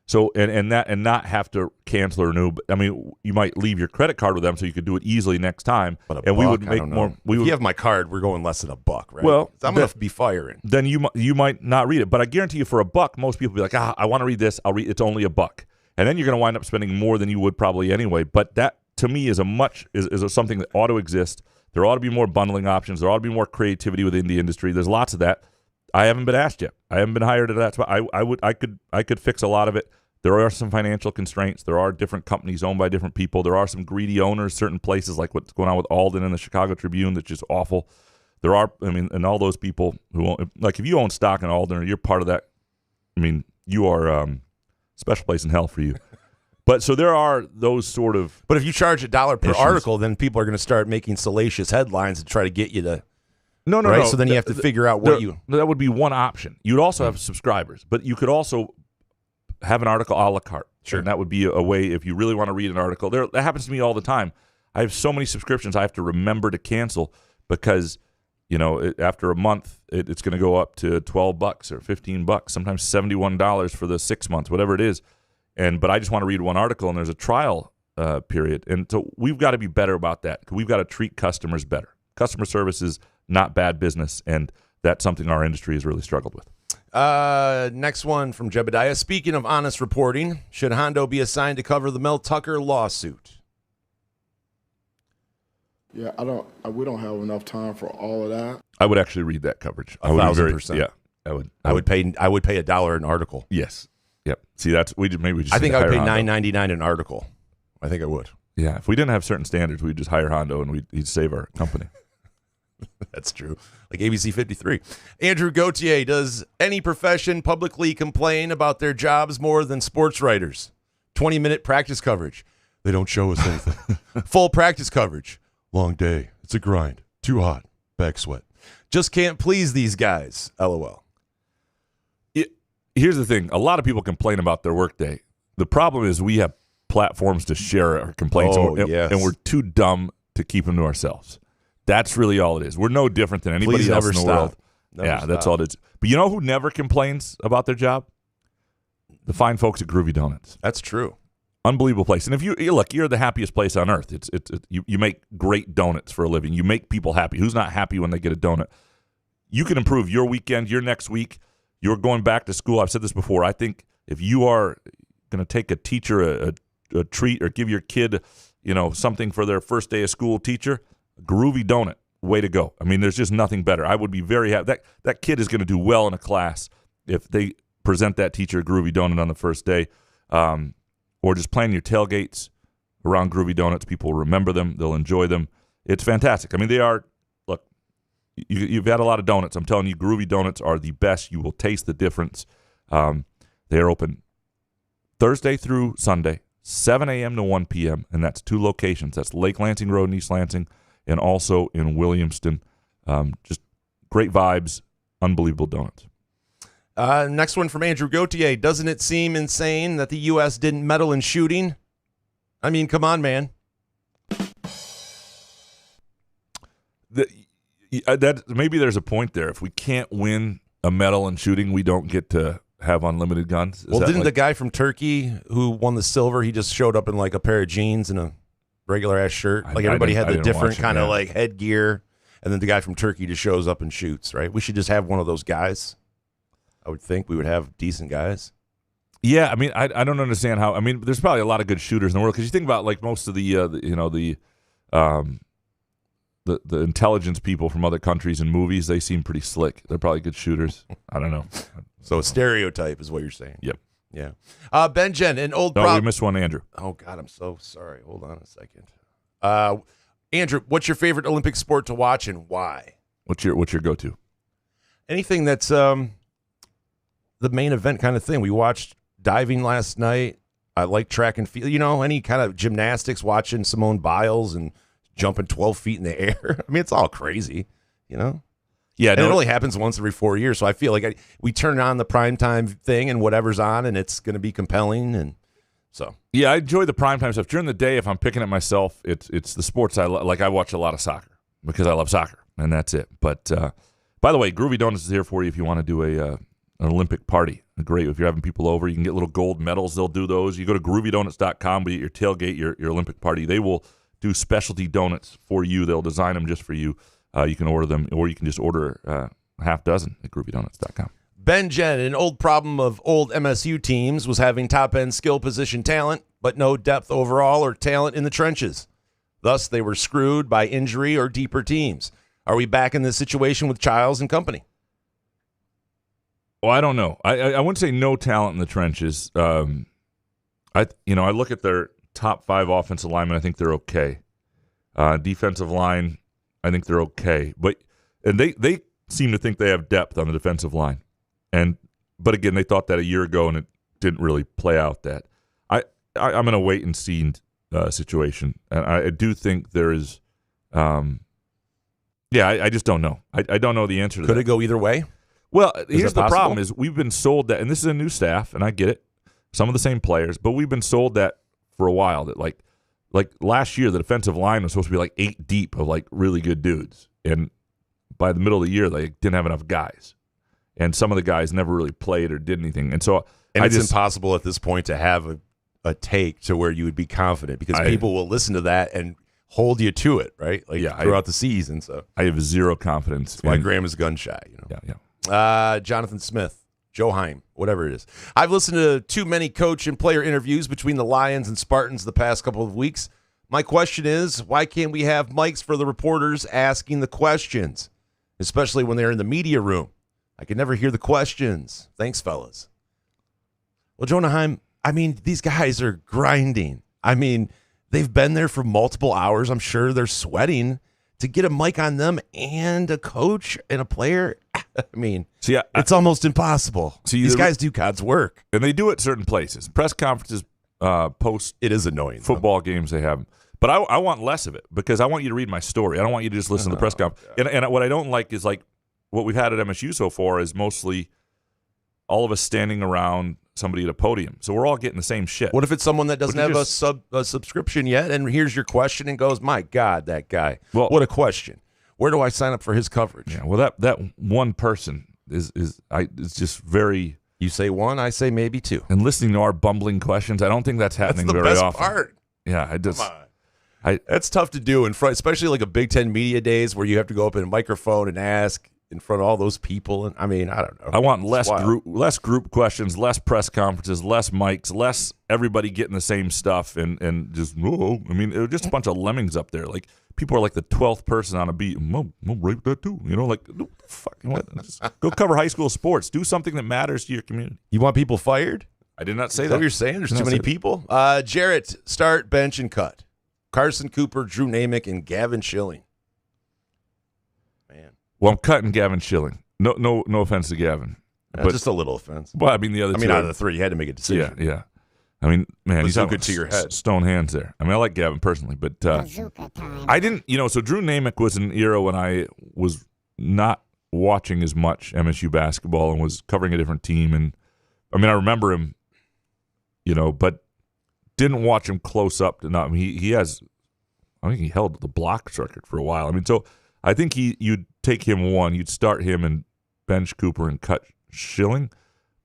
So and not have to cancel or renew. I mean, you might leave your credit card with them so you could do it easily next time. But and we would make more. If you have my card, we're going less than $1, right? Well, I'm going to be firing. Then you might not read it, but I guarantee you, for $1, most people will be like, I want to read this. I'll read. It's only $1, and then you're going to wind up spending more than you would probably anyway. But that to me is something that ought to exist. There ought to be more bundling options. There ought to be more creativity within the industry. There's lots of that. I haven't been asked yet. I haven't been hired at that spot. I could fix a lot of it. There are some financial constraints. There are different companies owned by different people. There are some greedy owners, certain places like what's going on with Alden and the Chicago Tribune that's just awful. There are, and all those people who own, like if you own stock in Alden or you're part of that, you are special place in hell for you. But so there are those sort of. But if you charge $1 per issues. article, then people are going to start making salacious headlines and try to get you to. No. So then you have to figure out what you. That would be one option. You'd also have subscribers, but you could also have an article a la carte. Sure. And that would be a way if you really want to read an article. That happens to me all the time. I have so many subscriptions I have to remember to cancel because, after a month, it's going to go up to $12 or $15, sometimes $71 for the 6 months, whatever it is. But I just want to read one article, and there's a trial period. And so we've got to be better about that. We've got to treat customers better. Customer service is not bad business, and that's something our industry has really struggled with. Next one from Jebediah. Speaking of honest reporting, should Hondo be assigned to cover the Mel Tucker lawsuit? Yeah, we don't have enough time for all of that. I would actually read that coverage. 1,000%. Yeah, I would. I would pay $1 an article. Yes. Yep. See, I think I would pay $9.99 an article. I think I would. Yeah, if we didn't have certain standards, we'd just hire Hondo and he'd save our company. That's true. Like ABC 53. Andrew Gauthier, does any profession publicly complain about their jobs more than sports writers? 20-minute practice coverage. They don't show us anything. Full practice coverage. Long day. It's a grind. Too hot. Back sweat. Just can't please these guys. LOL. Here's the thing. A lot of people complain about their workday. The problem is we have platforms to share our complaints, and we're too dumb to keep them to ourselves. That's really all it is. We're no different than anybody else in the world. That's all it is. But you know who never complains about their job? The fine folks at Groovy Donuts. That's true. Unbelievable place. And if you look, you're the happiest place on earth. You make great donuts for a living. You make people happy. Who's not happy when they get a donut? You can improve your weekend, your next week. You're going back to school. I've said this before. I think if you are going to take a teacher a treat or give your kid, something for their first day of school teacher, Groovy Donut, way to go. I mean, there's just nothing better. I would be very happy. That kid is going to do well in a class if they present that teacher a Groovy Donut on the first day. Or just plan your tailgates around Groovy Donuts. People will remember them. They'll enjoy them. It's fantastic. I mean, they are, look, you've had a lot of donuts. I'm telling you, Groovy Donuts are the best. You will taste the difference. They are open Thursday through Sunday, 7 a.m. to 1 p.m., and that's 2 locations. That's Lake Lansing Road in East Lansing and also in Williamston. Just great vibes, unbelievable donuts. Next one from Andrew Gauthier. Doesn't it seem insane that the U.S. didn't medal in shooting? I mean, come on, man. Maybe there's a point there. If we can't win a medal in shooting, we don't get to have unlimited guns. Didn't the guy from Turkey who won the silver, he just showed up in like a pair of jeans and a regular-ass shirt? Like everybody had the different kind of like headgear, and then the guy from Turkey just shows up and shoots, right? We should just have one of those guys. I would think we would have decent guys. Yeah, I mean, I don't understand how. I mean, there's probably a lot of good shooters in the world because you think about like most of the intelligence people from other countries in movies. They seem pretty slick. They're probably good shooters. I don't know. So a stereotype is what you're saying. Yep. Yeah. Ben Jen, an old. We missed one, Andrew. Oh God, I'm so sorry. Hold on a second. Andrew, what's your favorite Olympic sport to watch and why? What's your go-to? Anything that's the main event kind of thing. We watched diving last night. I like track and field. Any kind of gymnastics, watching Simone Biles and jumping 12 feet in the air. I mean, it's all crazy, Yeah, and it only happens once every 4 years. So I feel like we turn on the primetime thing and whatever's on, and it's going to be compelling. And so, yeah, I enjoy the primetime stuff. During the day, if I'm picking it myself, it's the sports I like. I watch a lot of soccer because I love soccer, and that's it. But by the way, Groovy Donuts is here for you if you want to do an Olympic party. Great. If you're having people over, you can get little gold medals. They'll do those. You go to groovydonuts.com, but at your tailgate, your Olympic party, they will do specialty donuts for you. They'll design them just for you. You can order them, or you can just order a half dozen at groovydonuts.com. Ben Jen, an old problem of old MSU teams was having top-end skill position talent, but no depth overall or talent in the trenches. Thus, they were screwed by injury or deeper teams. Are we back in this situation with Chiles and company? Well, I don't know. I wouldn't say no talent in the trenches. I look at their top 5 offensive linemen. I think they're okay. Defensive line, I think they're okay. But they seem to think they have depth on the defensive line. But again, they thought that a year ago, and it didn't really play out that. I'm in a wait and see situation, and I do think there is. I just don't know. I don't know the answer to that. Could it go either way? Well, here's the problem is we've been sold that, and this is a new staff, and I get it, some of the same players, but we've been sold that for a while, that like like last year, the defensive line was supposed to be like 8 deep of like really good dudes, and by the middle of the year, they didn't have enough guys, and some of the guys never really played or did anything, and so it's impossible at this point to have a take to where you would be confident because people will listen to that and hold you to it, right? Like throughout the season. So I have zero confidence. That's why Graham is gun shy. Jonathan Smith. Joe Heim, whatever it is. I've listened to too many coach and player interviews between the Lions and Spartans the past couple of weeks. My question is, why can't we have mics for the reporters asking the questions, especially when they're in the media room? I can never hear the questions. Thanks, fellas. Well, Jonah Heim, I mean, these guys are grinding. I mean, they've been there for multiple hours. I'm sure they're sweating. To get a mic on them and a coach and a player, I mean, it's almost impossible. These guys do God's work. And they do it certain places. Press conferences, post it is annoying. Football games they have. But I want less of it because I want you to read my story. I don't want you to just listen to the press conference. And what I don't like is like what we've had at MSU so far is mostly all of us standing around somebody at a podium. So we're all getting the same shit. What if it's someone that doesn't have a subscription yet and here's your question and goes, my God, that guy. Well, what a question. Where do I sign up for his coverage? Yeah, well, that one person is just very... You say one, I say maybe two. And listening to our bumbling questions, I don't think that's happening very often. That's the best part. Yeah, I just... Come on. That's tough to do in front, especially like a Big Ten media days where you have to go up in a microphone and ask in front of all those people. And I mean, I don't know. I want less group questions, less press conferences, less mics, less everybody getting the same stuff, and just I mean, it was just a bunch of lemmings up there. Like people are like the 12th person on a beat. I'll rape that too. Like fuck, just go cover high school sports. Do something that matters to your community. You want people fired? I did not say Is that. What you're saying? There's too many people. Jarrett, start, bench, and cut. Carson Cooper, Drew Namick, and Gavin Schilling. Man. Well, I'm cutting Gavin Schilling. No offense to Gavin. But just a little offense. Well, I mean, the other two. Out of the three, you had to make a decision. Yeah. I mean, man, he's good to your head. Stone hands there. I mean, I like Gavin personally, but I didn't, so Drew Namick was an era when I was not watching as much MSU basketball and was covering a different team. And I mean, I remember him, but didn't watch him close up to not. I mean, I think he held the block record for a while. I mean, so I think you'd take him one, you'd start him and bench Cooper and cut Schilling.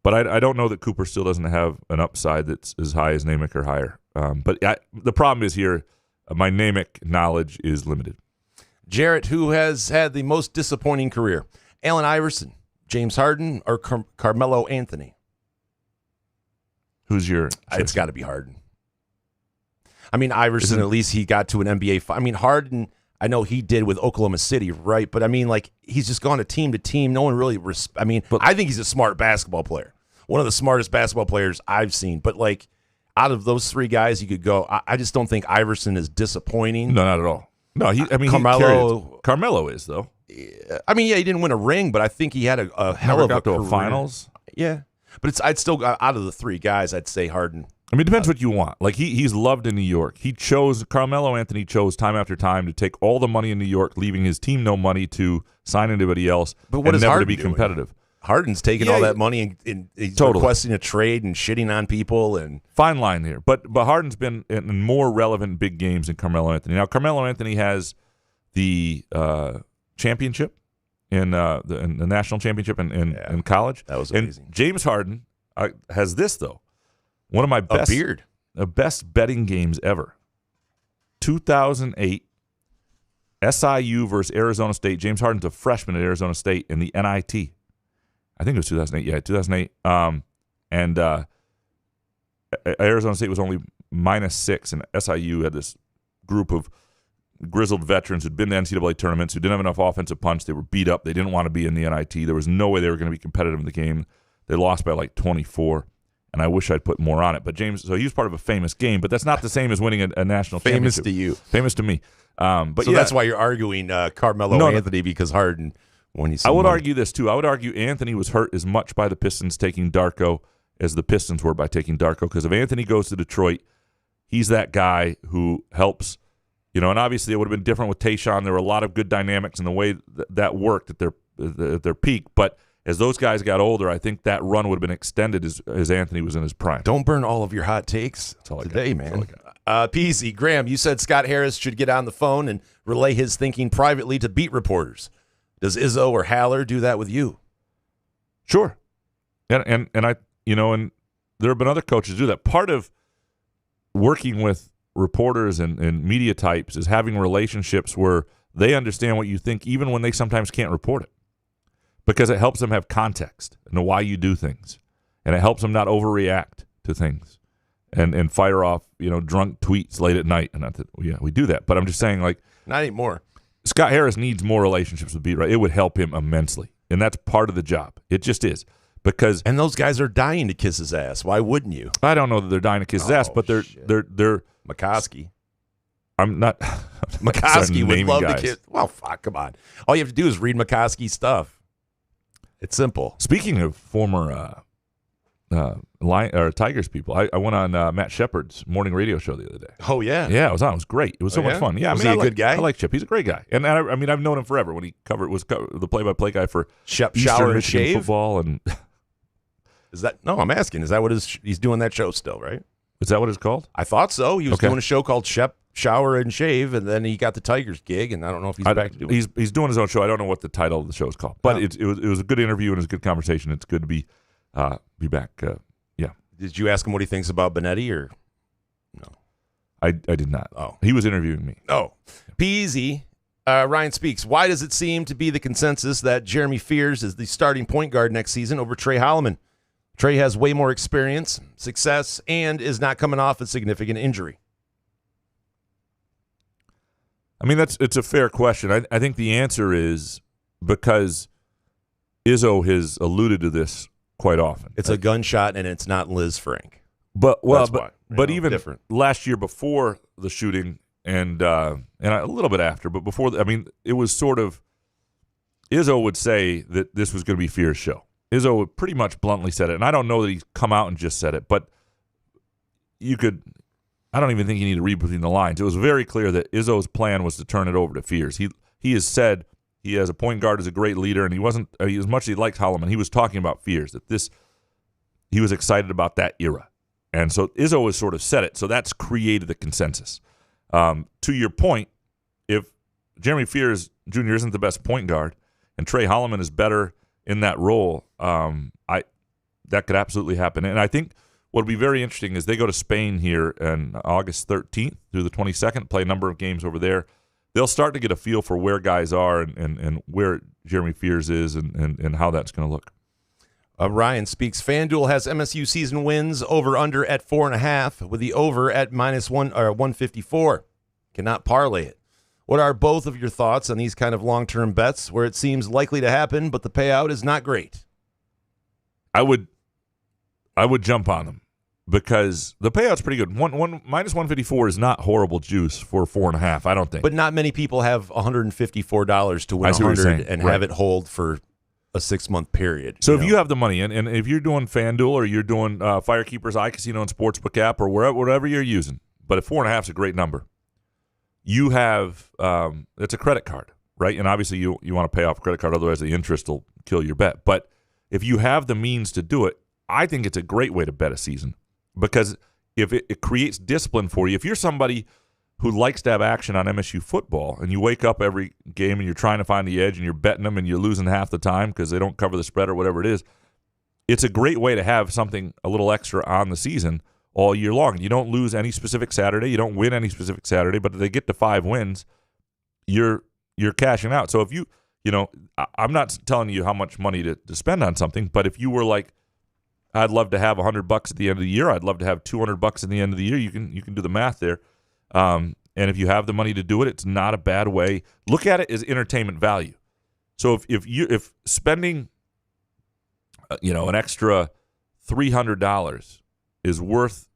But I don't know that Cooper still doesn't have an upside that's as high as Namick or higher. But the problem is here, my Namick knowledge is limited. Jarrett, who has had the most disappointing career? Allen Iverson, James Harden, or Carmelo Anthony? Who's your? It's got to be Harden. I mean, Iverson, at least he got to an NBA. I mean, Harden, I know he did with Oklahoma City, right? But I mean, like, he's just gone to team. No one really. I think he's a smart basketball player. One of the smartest basketball players I've seen. But like, out of those three guys, you could go. I just don't think Iverson is disappointing. No, not at all. No, Carmelo is though. I mean, he didn't win a ring, but I think he had a hell of a career. Finals. Yeah, but I'd still out of the three guys, I'd say Harden. I mean, it depends what you want. Like, he's loved in New York. Carmelo Anthony chose time after time to take all the money in New York, leaving his team no money to sign anybody else, but what and never Harden to be doing? Competitive. Harden's taking all that money and he's requesting a trade and shitting on people. And fine line here. But Harden's been in more relevant big games than Carmelo Anthony. Now, Carmelo Anthony has the championship in the national championship in college. That was amazing. And James Harden has this, though. One of my best betting games ever. 2008, SIU versus Arizona State. James Harden's a freshman at Arizona State in the NIT. I think it was 2008. Yeah, 2008. And Arizona State was only -6, and SIU had this group of grizzled veterans who'd been to NCAA tournaments, who didn't have enough offensive punch. They were beat up. They didn't want to be in the NIT. There was no way they were going to be competitive in the game. They lost by like 24. And I wish I'd put more on it. But James, so he was part of a famous game, but that's not the same as winning a national championship. Famous to you. Famous to me. But so that's why you're arguing Carmelo Anthony because Harden won you some I would money. argue this, too. I would argue Anthony was hurt as much by the Pistons taking Darko as the Pistons were by taking Darko. Because if Anthony goes to Detroit, he's that guy who helps. And obviously it would have been different with Tayshaun. There were a lot of good dynamics in the way that worked at their peak. But as those guys got older, I think that run would have been extended as Anthony was in his prime. Don't burn all of your hot takes today, man. Peasy, Graham, you said Scott Harris should get on the phone and relay his thinking privately to beat reporters. Does Izzo or Haller do that with you? Sure. And I, and there have been other coaches do that. Part of working with reporters and media types is having relationships where they understand what you think even when they sometimes can't report it, because it helps them have context and know why you do things, and it helps them not overreact to things and fire off drunk tweets late at night. And we do that, but I'm just saying, like, not anymore. Scott Harris needs more relationships with beat writers. It would help him immensely, and that's part of the job. It just is. Because and those guys are dying to kiss his ass. Why wouldn't you? I don't know that they're dying to kiss his ass, but they're McCoskey. I'm not. McCoskey would love to kiss. Well, fuck, come on. All you have to do is read McCoskey's stuff. It's simple. Speaking of former Tigers people, I went on Matt Shepard's morning radio show the other day. Oh yeah, yeah, I was on. It was great. It was so much fun. Yeah, was he a good guy? I like Chip. He's a great guy, and I mean I've known him forever. When he was the play-by-play guy for Shep Eastern Shower and Michigan Shave football, and is that no? I'm asking. Is that what he's doing that show still? Right? Is that what it's called? I thought so. He was doing a show called Shep Shower and Shave, and then he got the Tigers gig, and I don't know if he's back to do it. He's doing his own show. I don't know what the title of the show is called, but it was a good interview and it was a good conversation. It's good to be back. Yeah. Did you ask him what he thinks about Benetti or no? I did not. Oh, he was interviewing me. Oh, Peasy. Ryan speaks. Why does it seem to be the consensus that Jeremy Fears is the starting point guard next season over Trey Holloman? Trey has way more experience, success, and is not coming off a significant injury. I mean, it's a fair question. I think the answer is because Izzo has alluded to this quite often. It's a gunshot, and it's not Liz Frank. But even different. Last year before the shooting and a little bit after, but before, I mean, it was sort of Izzo would say that this was going to be Fear's show. Izzo would pretty much bluntly said it, and I don't know that he's come out and just said it, but you could. I don't even think you need to read between the lines. It was very clear that Izzo's plan was to turn it over to Fears. He has said he has a point guard as a great leader, and he wasn't as much as he liked Holloman. He was talking about Fears, that he was excited about that era. And so Izzo has sort of said it, so that's created the consensus. To your point, if Jeremy Fears Jr. isn't the best point guard and Trey Holloman is better in that role, that could absolutely happen. And I think what will be very interesting is they go to Spain here on August 13th through the 22nd, play a number of games over there. They'll start to get a feel for where guys are and where Jeremy Fears is and how that's going to look. Ryan speaks. FanDuel has MSU season wins over/under at 4.5, with the over at -1 or 154. Cannot parlay it. What are both of your thoughts on these kind of long-term bets where it seems likely to happen, but the payout is not great? I would jump on them because the payout's pretty good. -154 is not horrible juice for 4.5. I don't think. But not many people have $154 to win 100 and have it hold for a 6-month period. So if you have the money, and if you're doing FanDuel or you're doing Firekeepers iCasino and Sportsbook app or whatever you're using, but if 4.5 is a great number, you have it's a credit card, right? And obviously you want to pay off a credit card, otherwise the interest will kill your bet. But if you have the means to do it, I think it's a great way to bet a season because if it creates discipline for you. If you're somebody who likes to have action on MSU football and you wake up every game and you're trying to find the edge and you're betting them and you're losing half the time because they don't cover the spread or whatever it is, it's a great way to have something a little extra on the season all year long. You don't lose any specific Saturday. You don't win any specific Saturday, but if they get to 5 wins, you're cashing out. So if I'm not telling you how much money to spend on something, but if you were like, I'd love to have $100 at the end of the year. I'd love to have $200 at the end of the year. You can do the math there. And if you have the money to do it, it's not a bad way. Look at it as entertainment value. So if spending, an extra $300 is worth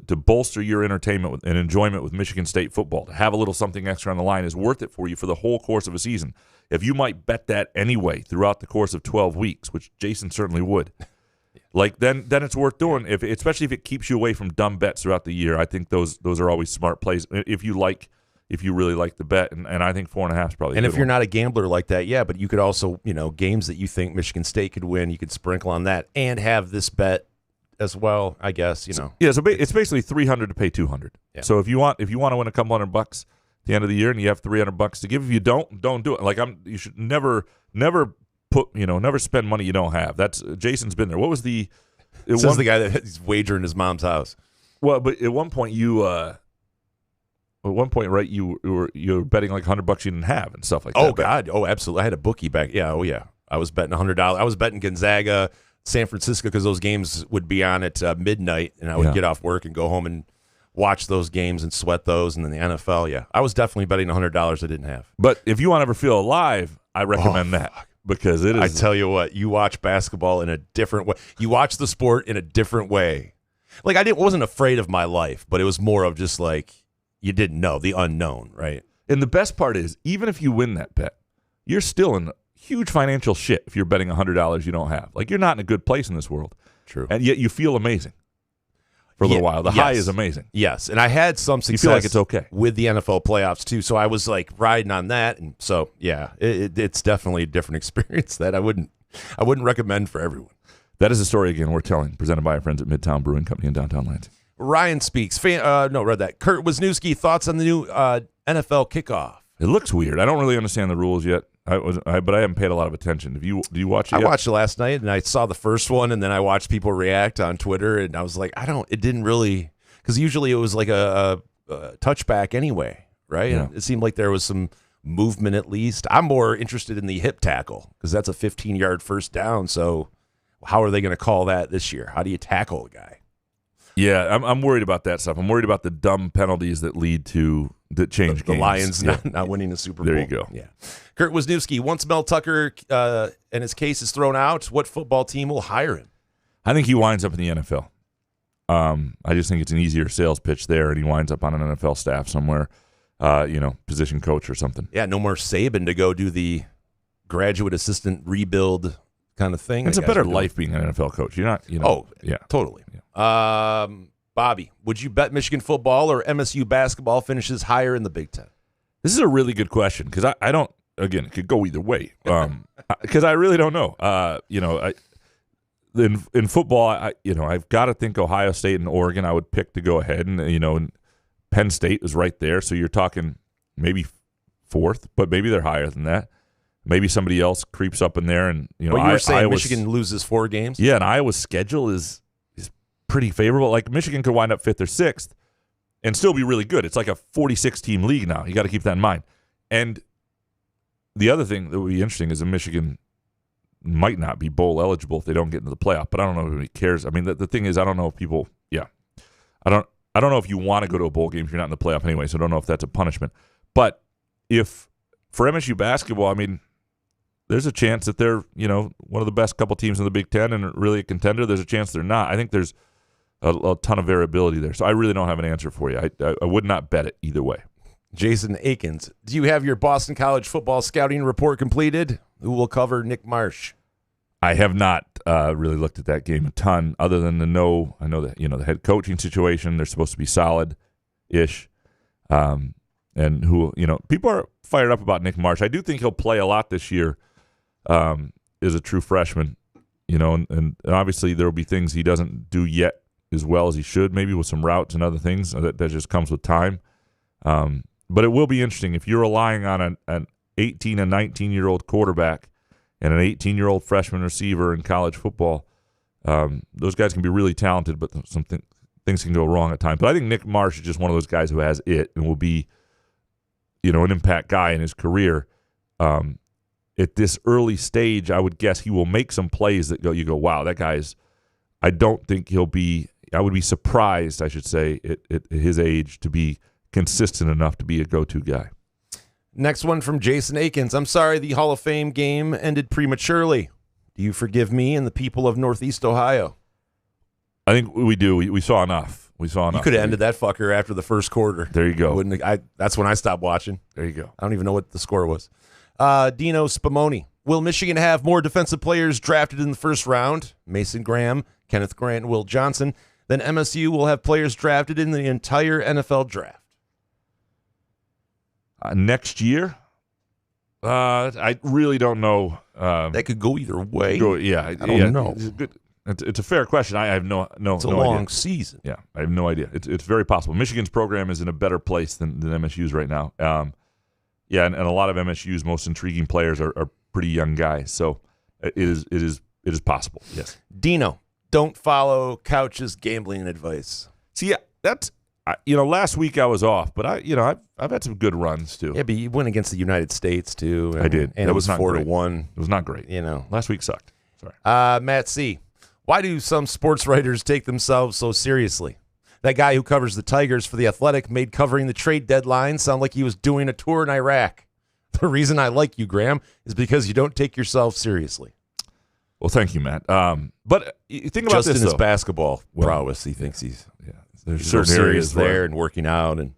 to bolster your entertainment and enjoyment with Michigan State football, to have a little something extra on the line is worth it for you for the whole course of a season. If you might bet that anyway throughout the course of 12 weeks, which Jason certainly would. Then it's worth doing, especially if it keeps you away from dumb bets throughout the year. I think those are always smart plays. If you like, if you really like the bet. And I think 4.5 is probably. And a if good you're one. not a gambler like that, yeah, but you could also, games that you think Michigan State could win, you could sprinkle on that and have this bet as well, I guess. Yeah, so it's basically $300 to pay $200. Yeah. So if you want to win a couple $100 at the end of the year and you have $300 to give, if you don't do it. Like you should never spend money you don't have. That's Jason's been there. What was the? Says the guy that's wagering his mom's house. Well, but at one point right, you were betting like $100 you didn't have and stuff like that. Oh God, oh absolutely. I had a bookie back. Yeah, oh yeah. I was betting $100. I was betting Gonzaga, San Francisco, because those games would be on at midnight, and I would get off work and go home and watch those games and sweat those. And then the NFL, yeah, I was definitely betting $100 I didn't have. But if you want to ever feel alive, I recommend that. Because it is. I tell you what, you watch basketball in a different way. You watch the sport in a different way. Like wasn't afraid of my life, but it was more of just like you didn't know, the unknown, right? And the best part is, even if you win that bet, you're still in huge financial shit if you're betting $100 you don't have. Like, you're not in a good place in this world. True. And yet you feel amazing for a little while. The high is amazing. Yes, and I had some success. You feel like it's okay with the NFL playoffs too, so I was like riding on that, and so yeah, it's definitely a different experience that I wouldn't recommend for everyone. That is a story again we're telling, presented by our friends at Midtown Brewing Company in downtown Lansing. Ryan speaks. Read that. Kurt Wisniewski, thoughts on the new NFL kickoff? It looks weird. I don't really understand the rules yet. But I haven't paid a lot of attention. Do you watch it yet? I watched it last night, and I saw the first one, and then I watched people react on Twitter, and I was like, it didn't really, because usually it was like a touchback anyway, right? Yeah. It seemed like there was some movement at least. I'm more interested in the hip tackle, because that's a 15-yard first down, so how are they going to call that this year? How do you tackle a guy? Yeah, I'm worried about that stuff. I'm worried about the dumb penalties that change the games. Lions not winning the Super Bowl. There you go. Yeah. Kurt Wisniewski, once Mel Tucker and his case is thrown out, what football team will hire him? I think he winds up in the NFL. I just think it's an easier sales pitch there, and he winds up on an NFL staff somewhere, position coach or something. Yeah, no more Saban to go do the graduate assistant rebuild kind of thing. It's a better life being an NFL coach. You're not, Oh, yeah, totally. Yeah. Bobby, would you bet Michigan football or MSU basketball finishes higher in the Big Ten? This is a really good question because I don't. Again, it could go either way. Because I really don't know. In football, I've got to think Ohio State and Oregon I would pick to go ahead, and Penn State is right there. So you're talking maybe fourth, but maybe they're higher than that. Maybe somebody else creeps up in there, and you were saying Michigan loses 4 games. Yeah, and Iowa's schedule is pretty favorable. Like Michigan could wind up 5th or 6th and still be really good. It's like a 46-team league now. You got to keep that in mind. And the other thing that would be interesting is that Michigan might not be bowl eligible if they don't get into the playoff. But I don't know if anybody cares. I mean, the thing is, I don't know if people. Yeah, I don't know if you want to go to a bowl game if you're not in the playoff anyway. So I don't know if that's a punishment. But if for MSU basketball, I mean, there's a chance that they're one of the best couple teams in the Big Ten and really a contender. There's a chance they're not. I think there's a ton of variability there. So I really don't have an answer for you. I would not bet it either way. Jason Akins, do you have your Boston College football scouting report completed? Who will cover Nick Marsh? I have not really looked at that game a ton, other than I know that the head coaching situation. They're supposed to be solid-ish, and who people are fired up about Nick Marsh. I do think he'll play a lot this year. Is a true freshman, and obviously there will be things he doesn't do yet as well as he should, maybe with some routes and other things that just comes with time. But it will be interesting if you're relying on an 18 and 19-year-old quarterback and an 18-year-old freshman receiver in college football. Those guys can be really talented, but things can go wrong at times. But I think Nick Marsh is just one of those guys who has it and will be, an impact guy in his career. At this early stage, I would guess he will make some plays that you go, wow, that guy's. I don't think he'll be. I would be surprised, I should say, at his age to be consistent enough to be a go-to guy. Next one from Jason Akins. I'm sorry the Hall of Fame game ended prematurely. Do you forgive me and the people of Northeast Ohio? I think we do. We saw enough. You could have ended that fucker after the first quarter. There you go. That's when I stopped watching. There you go. I don't even know what the score was. Dino Spumoni. Will Michigan have more defensive players drafted in the first round? Mason Graham, Kenneth Grant, and Will Johnson. Then MSU will have players drafted in the entire NFL draft. Next year, I really don't know. That could go either way. I don't know. It's a fair question. I have no It's a no long idea. season. Yeah, I have no idea. It's very possible. Michigan's program is in a better place than MSU's right now. And a lot of MSU's most intriguing players are pretty young guys. So it is possible. Yes. Dino, don't follow Couch's gambling advice. See, that's last week I was off, but I've had some good runs too. Yeah, but you went against the United States too. I did. And that it was not 4-1. It was not great. Last week sucked. Sorry. Matt C. Why do some sports writers take themselves so seriously? That guy who covers the Tigers for The Athletic made covering the trade deadline sound like he was doing a tour in Iraq. The reason I like you, Graham, is because you don't take yourself seriously. Well, thank you, Matt. But you think about Just this, in his though. basketball prowess, he thinks he's There's so certain serious areas where- there and working out. And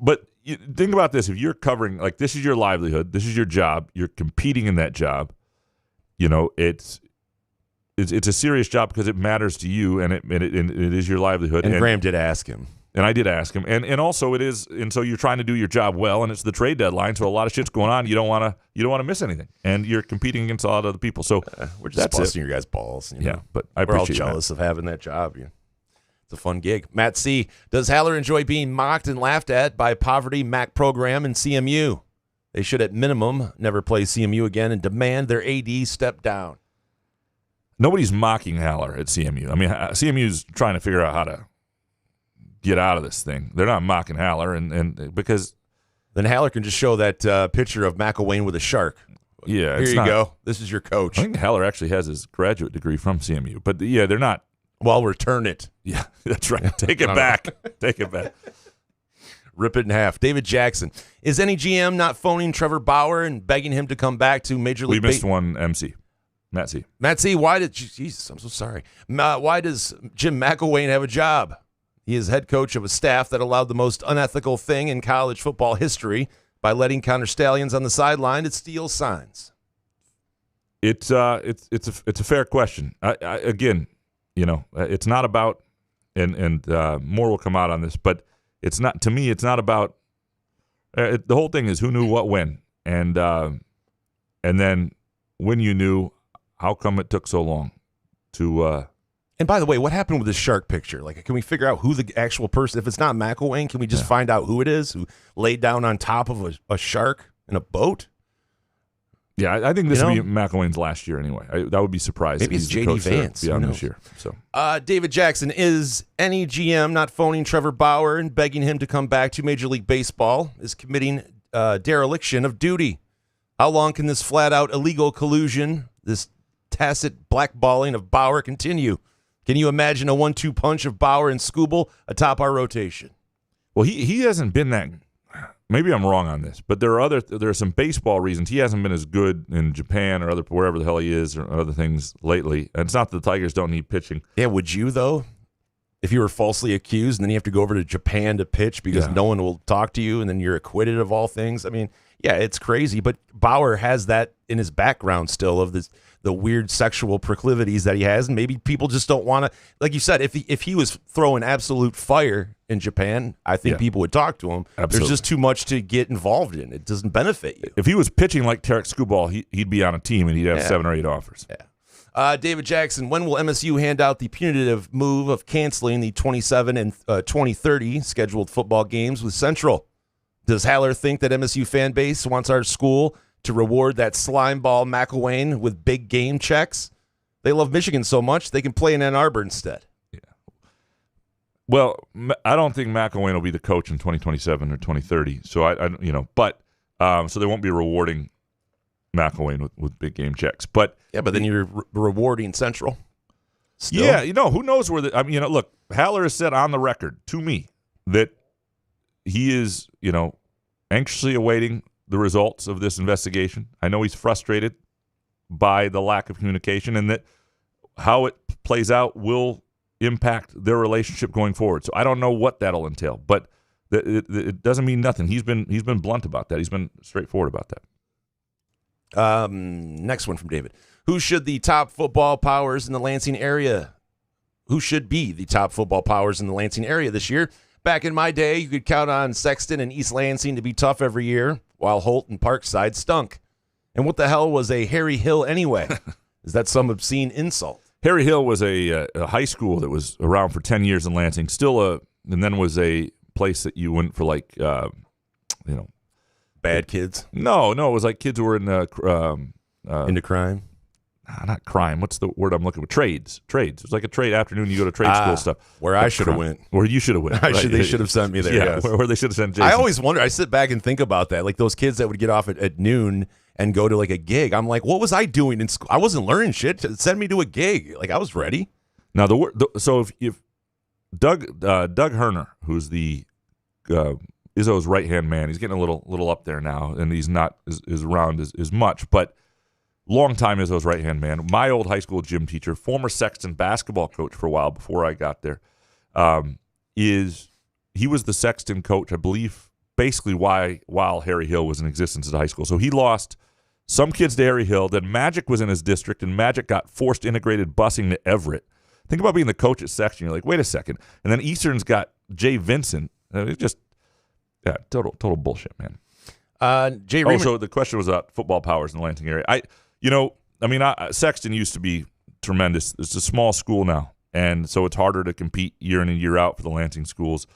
But you think about this. If you're covering, like, this is your livelihood, this is your job, you're competing in that job, it's a serious job because it matters to you, and it is your livelihood. And Graham did ask him. And I did ask him. And also it is, and so you're trying to do your job well, and it's the trade deadline, so a lot of shit's going on. You don't want to miss anything. And you're competing against a lot of other people. So we're just that's busting your guys' balls. Yeah, but I we're all appreciate jealous of having that job. It's a fun gig. Matt C. Does Haller enjoy being mocked and laughed at by Poverty Mac program and CMU? They should, at minimum, never play CMU again and demand their AD step down. Nobody's mocking Haller at CMU. I mean, CMU's trying to figure out how to get out of this thing. They're not mocking Haller, and because then Haller can just show that picture of McElwain with a shark. Yeah, here you go. This is your coach. I think Haller actually has his graduate degree from CMU, but they're not. Well, return it. Yeah, that's right. Take it back. Take it back. Rip it in half. David Jackson. Is any GM not phoning Trevor Bauer and begging him to come back to Major League? We missed one MC. Matt C. Matt C. Why did Jesus? I'm so sorry. Why does Jim McElwain have a job? He is head coach of a staff that allowed the most unethical thing in college football history by letting Counter Stallions on the sideline to steal signs. It's a fair question. Again, it's not about, and more will come out on this, but it's not, to me, it's not about, the whole thing is who knew what when, and then when you knew, how come it took so long to, and by the way, what happened with this shark picture? Like, can we figure out who the actual person, if it's not McElwain, can we just find out who it is, who laid down on top of a shark in a boat? Yeah, I think this would be McElwain's last year anyway. That would be surprised. Maybe it's J.D. Vance beyond this year. So, David Jackson, is any GM not phoning Trevor Bauer and begging him to come back to Major League Baseball is committing dereliction of duty? How long can this flat-out illegal collusion, this tacit blackballing of Bauer continue? Can you imagine a 1-2 punch of Bauer and Skubal atop our rotation? Well, he hasn't been that. Maybe I'm wrong on this, but there are some baseball reasons he hasn't been as good in Japan or wherever the hell he is or other things lately. And it's not that the Tigers don't need pitching. Yeah, would you though? If you were falsely accused and then you have to go over to Japan to pitch because no one will talk to you and then you're acquitted of all things. I mean, yeah, it's crazy, but Bauer has that in his background still of the weird sexual proclivities that he has, and maybe people just don't want to, like you said, if he was throwing absolute fire in Japan, I think people would talk to him. Absolutely. There's just too much to get involved in. It doesn't benefit you. If he was pitching like Tarek Skubal, he'd be on a team and he'd have 7 or 8 offers. Yeah. David Jackson, when will MSU hand out the punitive move of canceling the 27 and 2030 scheduled football games with Central? Does Haller think that MSU fan base wants our school to reward that slime ball McElwain with big game checks? They love Michigan so much they can play in Ann Arbor instead. Yeah. Well, I don't think McElwain will be the coach in 2027 or 2030. So so they won't be rewarding McElwain with big game checks. But but then you're rewarding Central. Still. Yeah, who knows where look, Haller has said on the record to me that he is, anxiously awaiting the results of this investigation. I know he's frustrated by the lack of communication and that how it plays out will impact their relationship going forward. So I don't know what that'll entail, but it doesn't mean nothing. He's been blunt about that. He's been straightforward about that. Next one from David. Who should the top football powers in the Lansing area? Who should be the top football powers in the Lansing area this year? Back in my day, you could count on Sexton and East Lansing to be tough every year, while Holt and Parkside stunk. And what the hell was a Harry Hill anyway? Is that some obscene insult? Harry Hill was a high school that was around for 10 years in Lansing, and then was a place that you went for like, bad kids. No, it was like kids who were in into crime. Not crime. What's the word I'm looking for? Trades. It was like a trade afternoon. You go to trade school stuff. Where I should have went. Where you should have went. They should have sent me there. Yeah, yes. where they should have sent Jason. I always wonder. I sit back and think about that. Like those kids that would get off at noon and go to like a gig. I'm like, what was I doing in school? I wasn't learning shit. Send me to a gig. Like I was ready. Now so if Doug Herner, who's the Izzo's right hand man, he's getting a little up there now, and he's not as around as much, but. Long time Izzo's right-hand man. My old high school gym teacher, former Sexton basketball coach for a while before I got there, he was the Sexton coach, I believe, basically while Harry Hill was in existence at high school. So he lost some kids to Harry Hill. Then Magic was in his district, and Magic got forced integrated busing to Everett. Think about being the coach at Sexton. You're like, wait a second. And then Eastern's got Jay Vincent. It's just total bullshit, man. So the question was about football powers in the Lansing area. Sexton used to be tremendous. It's a small school now, and so it's harder to compete year in and year out for the Lansing schools.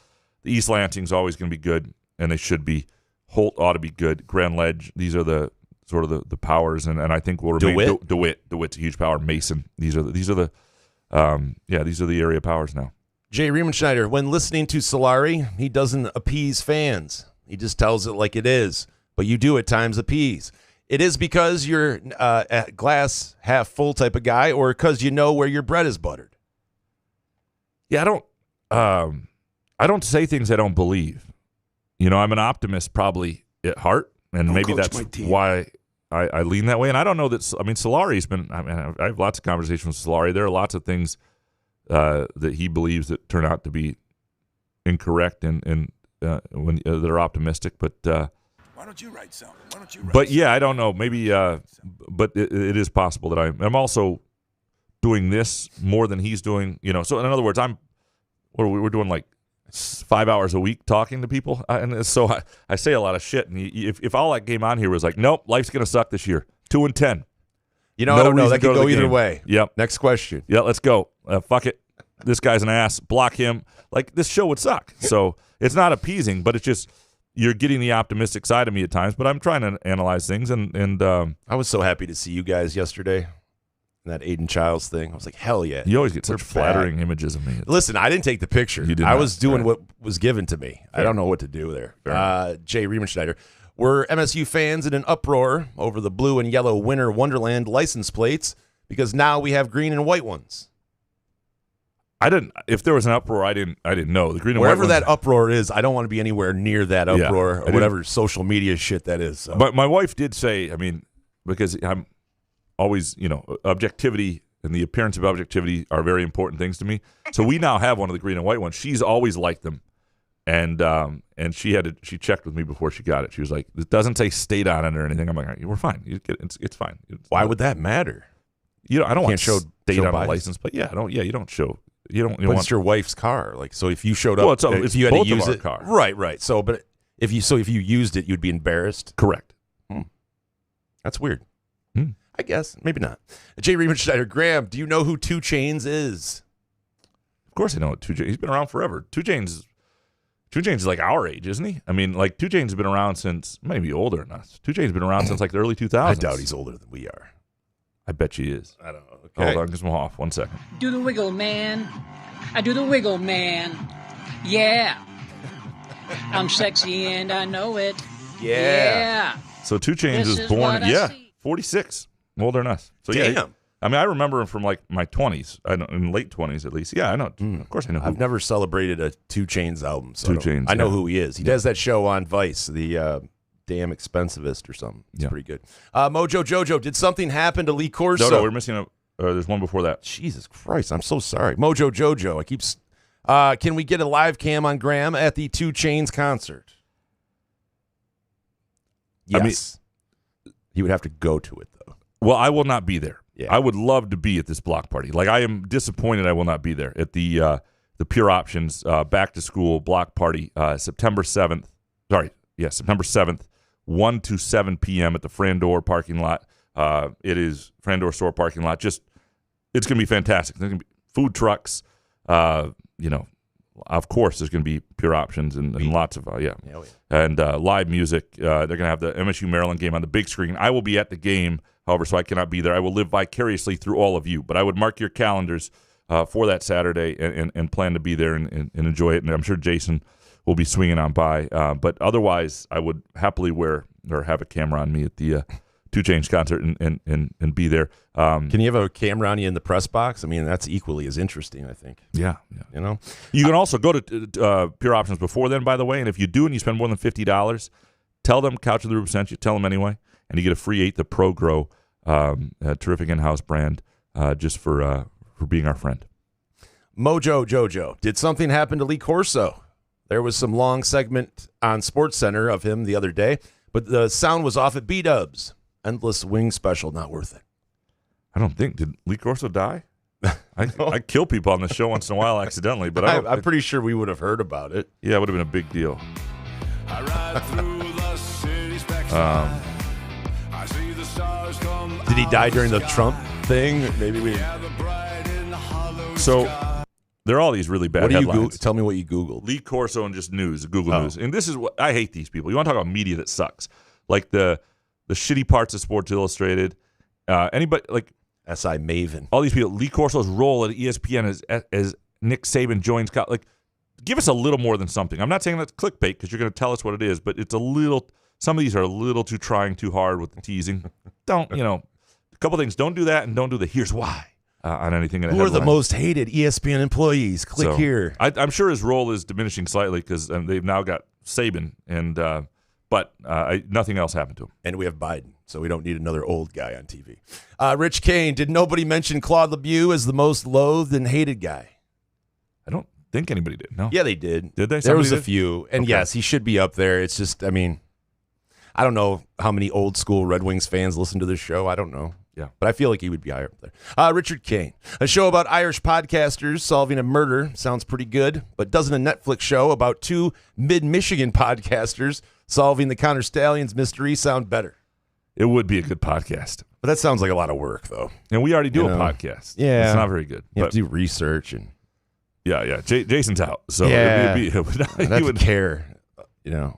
The East Lansing's always going to be good, and they should be. Holt ought to be good. Grand Ledge, these are the sort of the powers, and I think will remain. DeWitt's a huge power. Mason, these are the area powers now. Jay Riemenschneider, when listening to Solari, he doesn't appease fans. He just tells it like it is, but you do at times appease. It is because you're a glass half full type of guy, or because you know where your bread is buttered. Yeah, I don't say things I don't believe. I'm an optimist probably at heart, and maybe that's why I lean that way. And I don't know that. Solari's been. I have lots of conversations with Solari. There are lots of things that he believes that turn out to be incorrect, and when that are optimistic, but. Why don't you write something? I don't know. Maybe, but it is possible that I'm also doing this more than he's doing. So in other words, we're doing like 5 hours a week talking to people, and so I say a lot of shit. And if all that came on here was like, nope, life's gonna suck this year, 2-10. I don't know. That could go either way. Yep. Next question. Yeah, let's go. Fuck it. This guy's an ass. Block him. Like this show would suck. So it's not appeasing, but it's just. You're getting the optimistic side of me at times, but I'm trying to analyze things. And I was so happy to see you guys yesterday. That Aidan Chiles thing. I was like, hell yeah. You always get such flattering images of me. Listen, I didn't take the picture. You did I not. was doing what was given to me. Fair. I don't know what to do there. Jay Riemenschneider. Were MSU fans in an uproar over the blue and yellow Winter Wonderland license plates because now we have green and white ones? I didn't. If there was an uproar, I didn't know. The green and wherever white that uproar is, I don't want to be anywhere near that uproar or whatever social media shit that is. So. But my wife did say, because I'm always, objectivity and the appearance of objectivity are very important things to me. So we now have one of the green and white ones. She's always liked them, and she checked with me before she got it. She was like, "It doesn't say state on it or anything." I'm like, "All right, we're fine. It's fine." Why would that matter? I don't want to show state on bias. a license plate. Yeah, I don't. Yeah, you don't show. You don't. But it's your wife's car. Like, so if you showed up, if you had both to use of our it, car. right. So, but if you used it, you'd be embarrassed. Correct. That's weird. I guess maybe not. Jay Riemenschneider, Graham, do you know who 2 Chainz is? Of course I know 2 Chainz. He's been around forever. 2 Chainz is like our age, isn't he? Like 2 Chainz has been around since maybe older than us. 2 Chainz has been around since like the early 2000s. I doubt he's older than we are. I bet he is. I don't know. Okay. Hold on, get him off. 1 second. Do the wiggle, man. I do the wiggle, man. Yeah. I'm sexy and I know it. Yeah. So 2 Chainz This was is born, what I see. 46, older than us. So Damn. yeah, I remember him from like my 20s, in late 20s at least. Yeah, I know. Of course I know. I've never celebrated a 2 Chainz album. So 2 Chainz. I know who he is. He does that show on Vice, the Damn Expensivist or something. It's pretty good. Mojo Jojo, did something happen to Lee Corso? No, we're missing there's one before that. Jesus Christ, I'm so sorry. Mojo Jojo, I keep. Can we get a live cam on Graham at the 2 Chainz concert? Yes. He would have to go to it, though. Well, I will not be there. Yeah. I would love to be at this block party. Like, I am disappointed I will not be there. At the the Pure Options back to school block party September 7th. September 7th, 1 to 7 p.m. at the Frandor parking lot. It is Frandor store parking lot. It's going to be fantastic. There's going to be food trucks. Of course, there's going to be Pure Options and lots of and live music. They're going to have the MSU Maryland game on the big screen. I will be at the game, however, so I cannot be there. I will live vicariously through all of you, but I would mark your calendars for that Saturday and plan to be there and enjoy it. And I'm sure Jason will be swinging on by. But otherwise, I would happily wear or have a camera on me at the 2 Chainz concert and be there. Can you have a camera on you in the press box? I mean, that's equally as interesting, I think. Yeah. You know? You can also go to Pure Options before then, by the way, and if you do and you spend more than $50, tell them Couch of the Rube sent you. Tell them anyway, and you get a free 8 the Pro Grow, a terrific in-house brand, just for being our friend. Mojo Jojo, did something happen to Lee Corso? There was some long segment on SportsCenter of him the other day, but the sound was off at B-Dubs. Endless wing special, not worth it. I don't think. Did Lee Corso die? I kill people on the show once in a while accidentally, but I'm pretty sure we would have heard about it. Yeah, it would have been a big deal. I ride through the city's backside. I see the stars come. Did he die during the Trump thing? Maybe we. So there are all these really bad headlines. Tell me what you Googled. Lee Corso and just news, Google News. And this is what I hate these people. You want to talk about media that sucks. Like the shitty parts of Sports Illustrated. Anybody like SI Maven. All these people. Lee Corso's role at ESPN as Nick Saban joins. Like, give us a little more than something. I'm not saying that's clickbait because you're going to tell us what it is, but it's a little. Some of these are a little too trying too hard with the teasing. Don't a couple things. Don't do that, and don't do the here's why on anything. Who are the most hated ESPN employees? Click here. I'm sure his role is diminishing slightly because they've now got Saban and. But nothing else happened to him. And we have Biden, so we don't need another old guy on TV. Rich Kane, did nobody mention Claude Lemieux as the most loathed and hated guy? I don't think anybody did, no. Yeah, they did. Did they? There was a few. And yes, he should be up there. It's just, I don't know how many old school Red Wings fans listen to this show. I don't know. Yeah. But I feel like he would be higher up there. Richard Kane, a show about Irish podcasters solving a murder. Sounds pretty good. But doesn't a Netflix show about 2 mid-Michigan podcasters solving the Connor Stallions mystery sound better? It would be a good podcast. But that sounds like a lot of work, though. And we already do a podcast. Yeah. It's not very good. You have to do research. And yeah. Jason's out. So he would care. That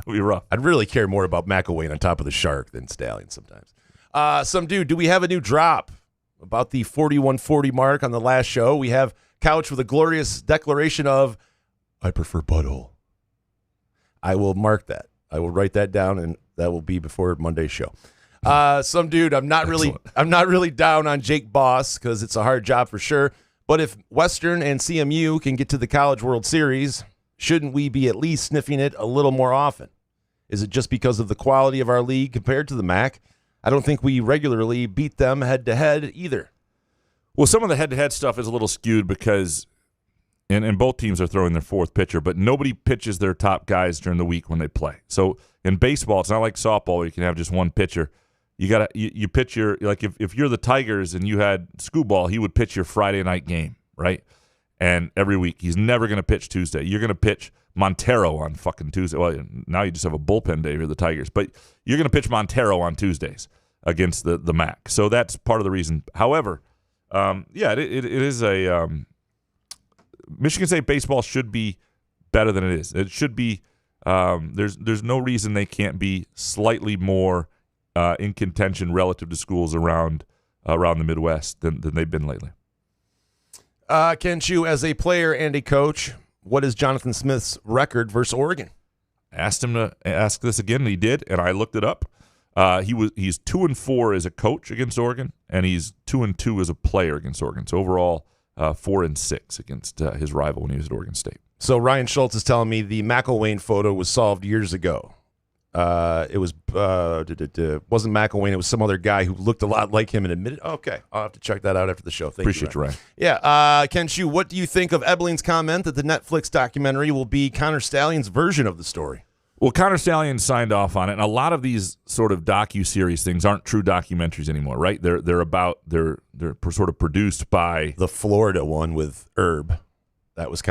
would be rough. I'd really care more about McElwain on top of the shark than Stallions sometimes. Do we have a new drop? About the 4140 mark on the last show, we have Couch with a glorious declaration of, I prefer butthole. I will mark that. I will write that down, and that will be before Monday's show. I'm not really down on Jake Boss because it's a hard job for sure. But if Western and CMU can get to the College World Series, shouldn't we be at least sniffing it a little more often? Is it just because of the quality of our league compared to the MAC? I don't think we regularly beat them head-to-head either. Well, some of the head-to-head stuff is a little skewed because and both teams are throwing their fourth pitcher, but nobody pitches their top guys during the week when they play. So in baseball, it's not like softball where you can have just one pitcher. You pitch your, like if you're the Tigers and you had Scooball, he would pitch your Friday night game, right? And every week, he's never going to pitch Tuesday. You're going to pitch Montero on fucking Tuesday. Well, now you just have a bullpen day for the Tigers, but you're going to pitch Montero on Tuesdays against the MAC. So that's part of the reason. However, it is a Michigan State baseball should be better than it is. It should be. There's no reason they can't be slightly more in contention relative to schools around the Midwest than they've been lately. Ken Chu, as a player and a coach, what is Jonathan Smith's record versus Oregon? Asked him to ask this again, and he did, and I looked it up. He's 2-4 as a coach against Oregon, and he's 2-2 as a player against Oregon. So overall, 4-6 against his rival when he was at Oregon State. So Ryan Schultz is telling me the McElwain photo was solved years ago. It was wasn't McElwain. It was some other guy who looked a lot like him and admitted. Okay, I'll have to check that out after the show. Appreciate you, Ryan. Yeah, Ken Chu, what do you think of Ebling's comment that the Netflix documentary will be Connor Stallion's version of the story? Well, Connor Stallion signed off on it, and a lot of these sort of docu-series things aren't true documentaries anymore, right? They're sort of produced by the Florida one with Herb. that was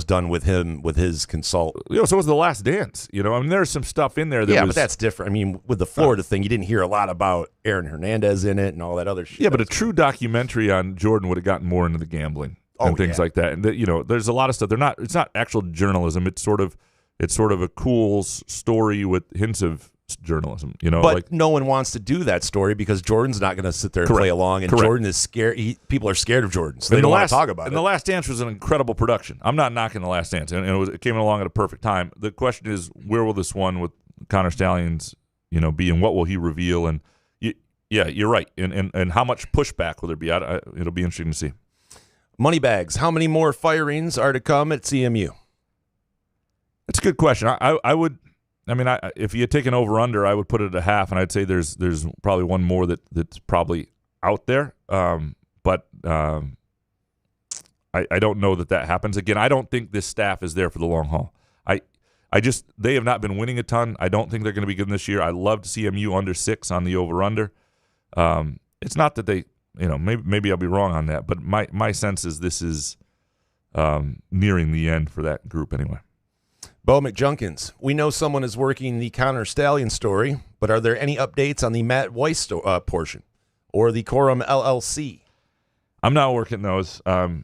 done with him, with his consult. So was The Last Dance. I mean, there's some stuff in there that but that's different. I mean, with the Florida thing, you didn't hear a lot about Aaron Hernandez in it and all that other shit. Yeah, but a true documentary on Jordan would have gotten more into the gambling and things like that. And there's a lot of stuff. It's not actual journalism. It's sort of a cool story with hints of journalism. But no one wants to do that story because Jordan's not going to sit there and play along, and Jordan is scared. People are scared of Jordan, so they don't want to talk about it. And The Last Dance was an incredible production. I'm not knocking The Last Dance, and it came along at a perfect time. The question is, where will this one with Connor Stallions, be, and what will he reveal? And you're right. And how much pushback will there be? It'll be interesting to see. Moneybags, how many more firings are to come at CMU? It's a good question. I would. I mean, if you had taken over/under, I would put it at 1/2, and I'd say there's probably one more that's probably out there. But I don't know that happens. Again, I don't think this staff is there for the long haul. They have not been winning a ton. I don't think they're going to be good this year. I love to see CMU under 6 on the over/under. It's not that they, maybe I'll be wrong on that, but my sense is this is nearing the end for that group anyway. Bo McJunkins, we know someone is working the Connor Stallion story, but are there any updates on the Matt Weiss portion or the Quorum LLC? I'm not working those. I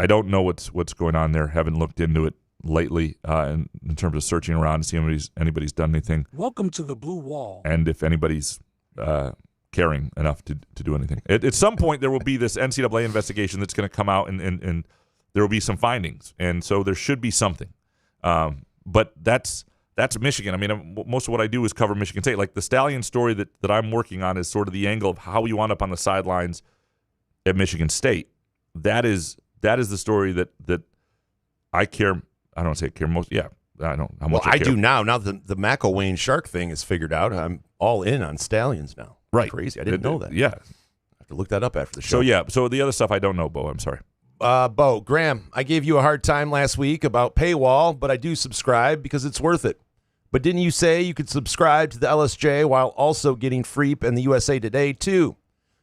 don't know what's going on there. Haven't looked into it lately in terms of searching around to see if anybody's done anything. Welcome to the blue wall. And if anybody's caring enough to do anything. At some point, there will be this NCAA investigation that's going to come out and there will be some findings, and so there should be something. But that's Michigan. I mean, most of what I do is cover Michigan State. Like the Stallion story that I'm working on is sort of the angle of how you wound up on the sidelines at Michigan State. That is the story that I care. I don't want to say I care most. Yeah, I don't. How much I do now. Now that the McElwain Shark thing is figured out, I'm all in on Stallions now. Right, crazy. I didn't know that. Yeah, I have to look that up after the show. So the other stuff I don't know, Bo. I'm sorry. Bo, Graham, I gave you a hard time last week about paywall, but I do subscribe because it's worth it. But didn't you say you could subscribe to the LSJ while also getting Freep and the USA Today too?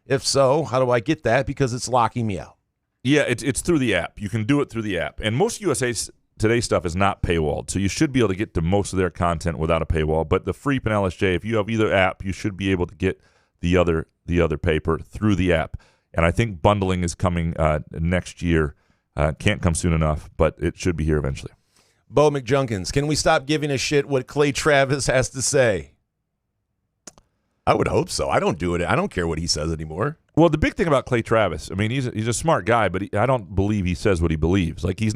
If so, how do I get that? Because it's locking me out. Yeah, it's through the app. You can do it through the app. And most USA Today stuff is not paywalled, so you should be able to get to most of their content without a paywall. But the Freep and LSJ, if you have either app, you should be able to get the other paper through the app. And I think bundling is coming next year. Can't come soon enough, but it should be here eventually. Bo McJunkins, can we stop giving a shit what Clay Travis has to say? I would hope so. I don't do it. I don't care what he says anymore. Well, the big thing about Clay Travis, I mean, he's a smart guy, but I don't believe he says what he believes. Like he's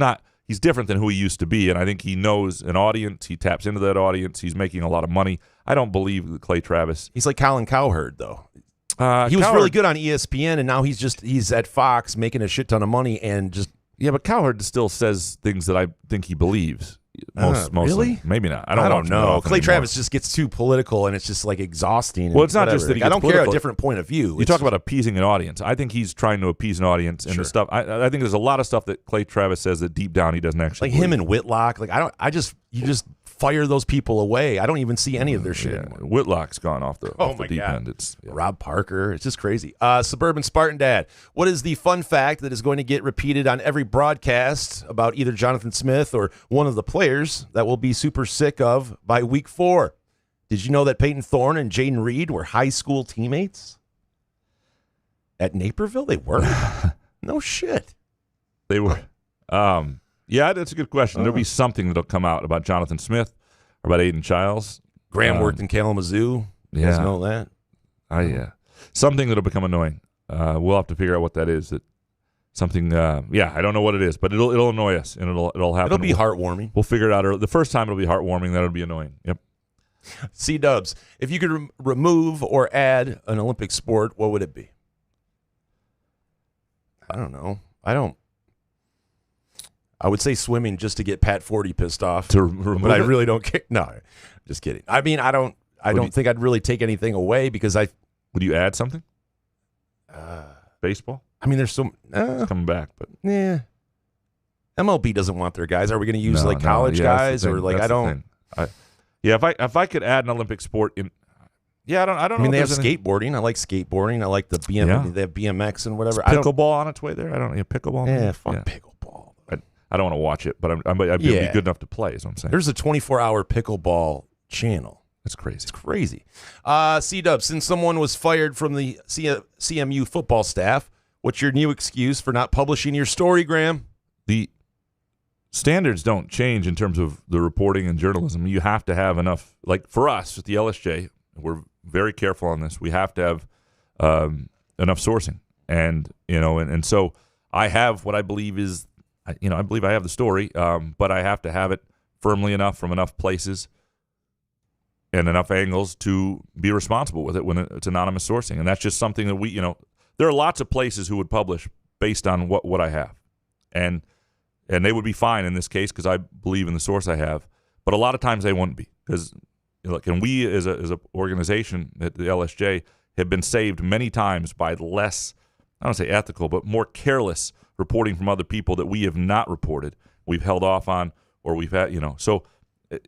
different than who he used to be, and I think he knows an audience. He taps into that audience. He's making a lot of money. I don't believe that Clay Travis. He's like Colin Cowherd, though. He was really good on ESPN, and now he's at Fox making a shit ton of money and just. Yeah, but Cowherd still says things that I think he believes. Mostly. Really? Maybe not. I don't know. Clay Travis just gets too political, and it's just like exhausting. Well, it's not just that he gets I don't political. care a different point of view. You talk about appeasing an audience. I think he's trying to appease an audience, and the stuff. I think there's a lot of stuff that Clay Travis says that deep down he doesn't actually like him and Whitlock. Like you just fire those people away. I don't even see any of their shit anymore. Whitlock's gone off the deep end. It's Rob Parker. It's just crazy. Suburban Spartan Dad. What is the fun fact that is going to get repeated on every broadcast about either Jonathan Smith or one of the players that we'll be super sick of by week 4? Did you know that Peyton Thorne and Jaden Reed were high school teammates at Naperville? They were. No shit. They were. Yeah, that's a good question. There'll be something that'll come out about Jonathan Smith or about Aidan Chiles. Graham worked in Kalamazoo. You guys know that? Yeah. Something that'll become annoying. We'll have to figure out what that is. I don't know what it is, but it'll annoy us, and it'll happen. It'll be heartwarming. We'll figure it out. The first time it'll be heartwarming, then it'll be annoying. Yep. C-Dubs, if you could remove or add an Olympic sport, what would it be? I don't know. I would say swimming just to get Pat Forty pissed off. But I really don't care. No, just kidding. I mean, I don't think I'd really take anything away because Would you add something? Baseball? I mean, there's some. It's coming back, but. Yeah. MLB doesn't want their guys. Are we going to use college guys or like I don't. If I could add an Olympic sport in, Yeah, I don't I know. mean, if they have there's any- skateboarding. I like skateboarding. I like the they have BMX and whatever. Is pickleball on its way there? I don't know. Pickleball? Pickleball. I don't want to watch it, but I'd be good enough to play, is what I'm saying. There's a 24-hour pickleball channel. That's crazy. It's crazy. C-Dub, since someone was fired from the CMU football staff, what's your new excuse for not publishing your story, Graham? The standards don't change in terms of the reporting and journalism. You have to have enough, like for us at the LSJ, we're very careful on this. We have to have enough sourcing. And so I have what I believe is, I believe I have the story, but I have to have it firmly enough from enough places and enough angles to be responsible with it when it's anonymous sourcing. And that's just something that there are lots of places who would publish based on what I have. And they would be fine in this case because I believe in the source I have. But a lot of times they wouldn't be because, look, and we as a organization at the LSJ have been saved many times by less, I don't say ethical, but more careless reporting from other people that we have not reported. We've held off on, or we've had, So,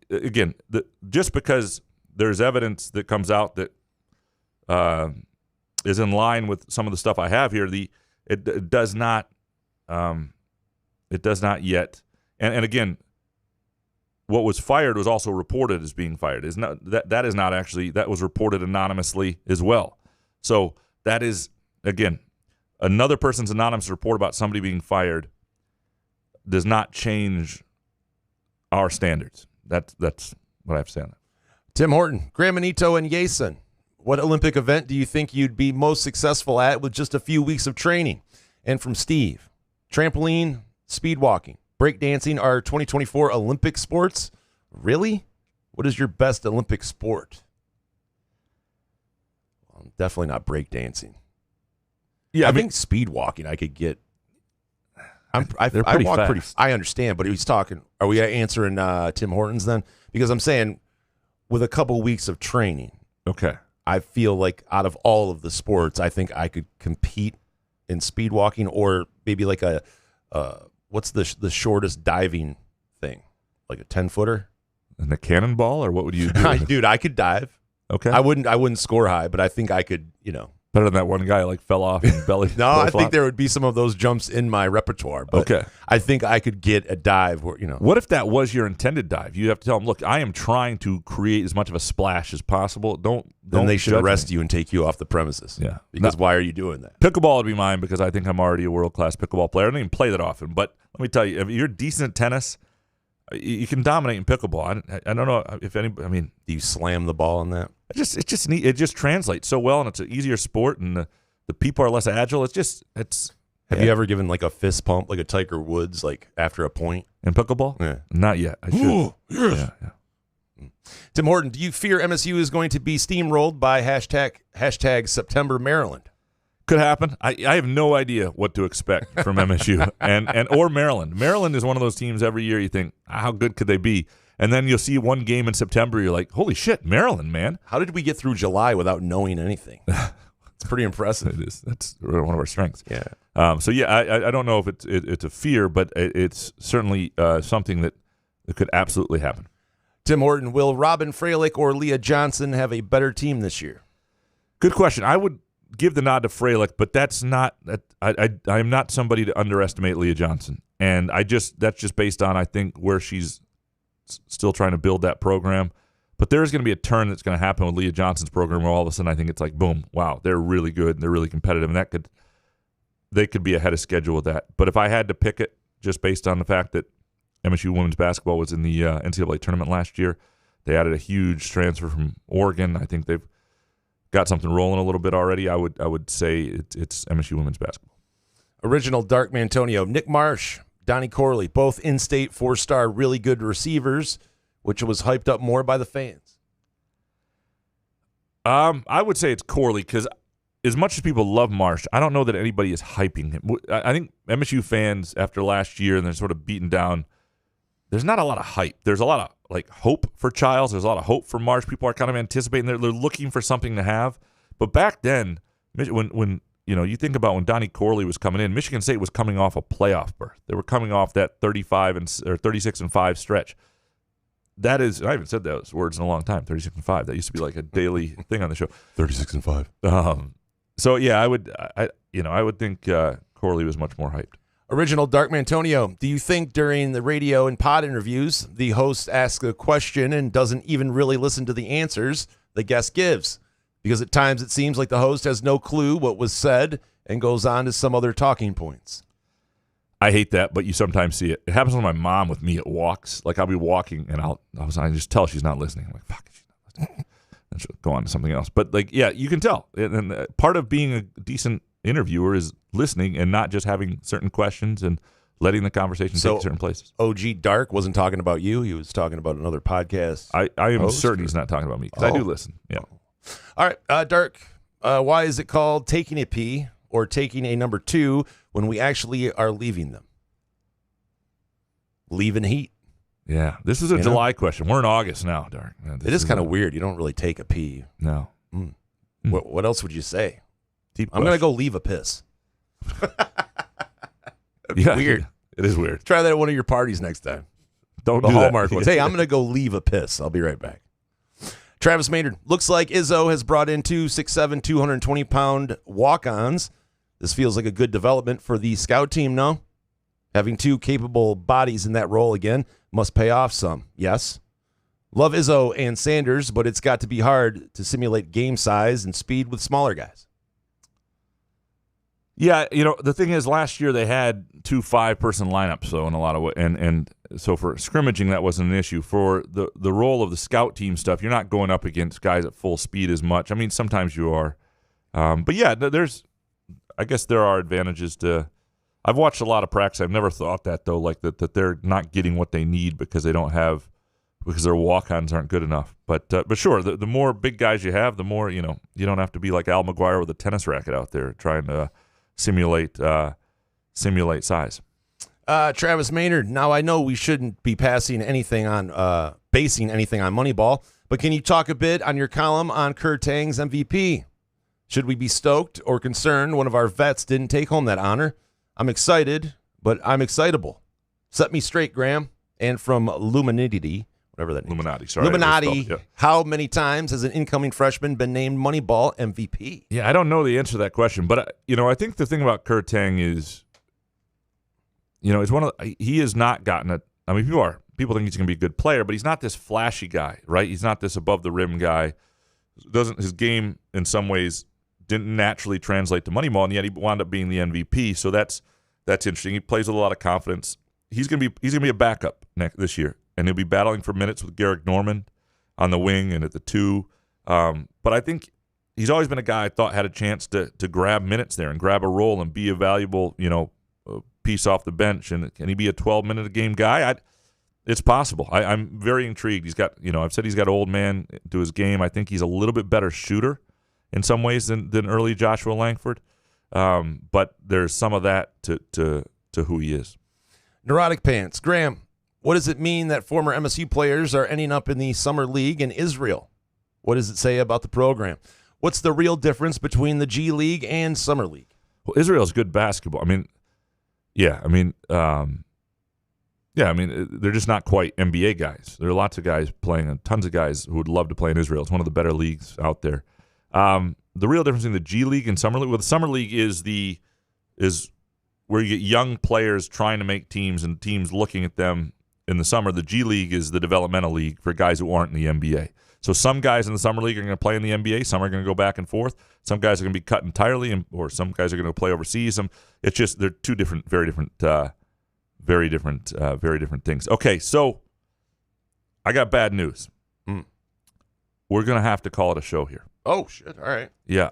again, just because there's evidence that comes out that is in line with some of the stuff I have here, it does not yet. And again, what was fired was also reported as being fired. That is not actually, that was reported anonymously as well. So that is, again, another person's anonymous report about somebody being fired does not change our standards. That's what I have to say on that. Tim Horton, Graham Manito, and Yason. What Olympic event do you think you'd be most successful at with just a few weeks of training? And from Steve, trampoline, speed walking, breakdancing are 2024 Olympic sports? Really? What is your best Olympic sport? Well, definitely not breakdancing. Yeah, I think speed walking I could get. I walk fast. pretty. I understand, but he's talking. Are we answering Tim Hortons then? Because I'm saying with a couple weeks of training, Okay. I feel like out of all of the sports, I think I could compete in speed walking or maybe like a what's the shortest diving thing, like a 10-footer. And the cannonball, or what would you do? Dude, I could dive. Okay. I wouldn't score high, but I think I could. Better than that one guy who fell off and belly. No, I think there would be some of those jumps in my repertoire. But Okay. I think I could get a dive where, What if that was your intended dive? You have to tell them, look, I am trying to create as much of a splash as possible. Don't then they should judge arrest me. you and take you off the premises. Yeah. Because why are you doing that? Pickleball would be mine because I think I'm already a world-class pickleball player. I don't even play that often, but let me tell you, if you're decent at tennis, you can dominate in pickleball. I don't know if anybody. I mean, Do you slam the ball on that? it's just neat. It just translates so well, and it's an easier sport, and the people are less agile. Have you ever given like a fist pump, like a Tiger Woods, like after a point? in pickleball? Yeah. Not yet. I should. Ooh, yes. Yeah. Tim Horton, do you fear MSU is going to be steamrolled by hashtag September Maryland? Could happen. I have no idea what to expect from MSU and or Maryland. Maryland is one of those teams every year you think, how good could they be? And then you'll see one game in September, you're like, holy shit, Maryland, man. How did we get through July without knowing anything? It's pretty impressive. It is. That's one of our strengths. Yeah. I don't know if it's a fear, but it's certainly something that could absolutely happen. Tim Horton, will Robin Freilich or Leah Johnson have a better team this year? Good question. I would give the nod to Freilich, but that's not. I am not somebody to underestimate Leah Johnson, and that's just based on I think where she's still trying to build that program. But there is going to be a turn that's going to happen with Leah Johnson's program where all of a sudden I think it's like, boom, wow, they're really good and they're really competitive, and they could be ahead of schedule with that. But if I had to pick it, just based on the fact that MSU women's basketball was in the NCAA tournament last year, they added a huge transfer from Oregon. I think they've got something rolling a little bit already. I would say it's MSU women's basketball. Original Dark Mantonio, Nick Marsh, Donnie Corley, both in-state 4-star really good receivers, which was hyped up more by the fans. I would say it's Corley because as much as people love Marsh, I don't know that anybody is hyping him. I think MSU fans after last year and they're sort of beaten down, there's not a lot of hype. There's a lot of like hope for Chiles. There's a lot of hope for Marsh. People are kind of anticipating. They're looking for something to have. But back then, when you think about when Donnie Corley was coming in, Michigan State was coming off a playoff berth. They were coming off that 36-5 stretch. that is, I haven't said those words in a long time, 36 and 5. That used to be like a daily thing on the show. 36 and 5. So, yeah, I would think Corley was much more hyped. Original Dark Mantonio, do you think during the radio and pod interviews, the host asks a question and doesn't even really listen to the answers the guest gives? Because at times it seems like the host has no clue what was said and goes on to some other talking points. I hate that, but you sometimes see it. It happens with my mom with me at walks. Like, I'll be walking, and I just tell she's not listening. I'm like, fuck, she's not listening. And she'll go on to something else. But, like, yeah, you can tell. And part of being a decent interviewer is listening and not just having certain questions and letting the conversation take certain places. OG Dark wasn't talking about you. He was talking about another podcast. I am certain he's not talking about me because I do listen. Yeah. All right, Dark, why is it called taking a pee or taking a number 2 when we actually are leaving them? Leaving heat. Yeah, this is a July question. We're in August now, Dark. It is kind of weird. You don't really take a pee. No. What else would you say? Deep I'm going to go leave a piss. Yeah, weird. It is weird. Try that at one of your parties next time. Don't the do Hallmark that. ones. Hey, I'm going to go leave a piss. I'll be right back. Travis Maynard. Looks like Izzo has brought in 2 6'7", 220-pound walk-ons. This feels like a good development for the scout team, no? Having 2 capable bodies in that role again must pay off some, yes? Love Izzo and Sanders, but it's got to be hard to simulate game size and speed with smaller guys. Yeah, the thing is, last year they had 2 5-person lineups, so in a lot of ways, and so for scrimmaging that wasn't an issue. For the role of the scout team stuff, you're not going up against guys at full speed as much. I mean, sometimes you are, but yeah, I guess there are advantages to. I've watched a lot of practice. I've never thought that though, like that they're not getting what they need because their walk-ons aren't good enough. But sure, the more big guys you have, the more you don't have to be like Al McGuire with a tennis racket out there trying to simulate size. Travis Maynard. Now I know we shouldn't be basing anything on Moneyball, but can you talk a bit on your column on Teng's MVP? Should we be stoked or concerned one of our vets didn't take home that honor? I'm excited, but I'm excitable. Set me straight, Graham. And from Luminity, whatever that name is. Illuminati, how many times has an incoming freshman been named Moneyball MVP? Yeah, I don't know the answer to that question, but I think the thing about Teng is, he has not gotten it. I mean, people think he's going to be a good player, but he's not this flashy guy, right? He's not this above the rim guy. His game in some ways didn't naturally translate to Moneyball, and yet he wound up being the MVP. So that's interesting. He plays with a lot of confidence. He's going to be a backup this year, and he'll be battling for minutes with Garrick Norman on the wing and at the 2. But I think he's always been a guy I thought had a chance to grab minutes there and grab a role and be a valuable piece off the bench. And can he be a 12-minute-a-game guy? It's possible. I'm very intrigued. He's got I've said he's got old man to his game. I think he's a little bit better shooter in some ways than early Joshua Langford. But there's some of that to who he is. Neurotic Pants. Graham, what does it mean that former MSU players are ending up in the Summer League in Israel? What does it say about the program? What's the real difference between the G League and Summer League? Well, Israel's good basketball. They're just not quite NBA guys. There are lots of guys playing, and tons of guys who would love to play in Israel. It's one of the better leagues out there. The real difference in the G League and Summer League, well, the Summer League is where you get young players trying to make teams and teams looking at them in the summer. The G League is the developmental league for guys who aren't in the NBA. So some guys in the Summer League are going to play in the NBA. Some are going to go back and forth. Some guys are going to be cut entirely, or some guys are going to play overseas. It's just they're two different, very different things. Okay, so I got bad news. We're going to have to call it a show here. Oh shit! All right. Yeah.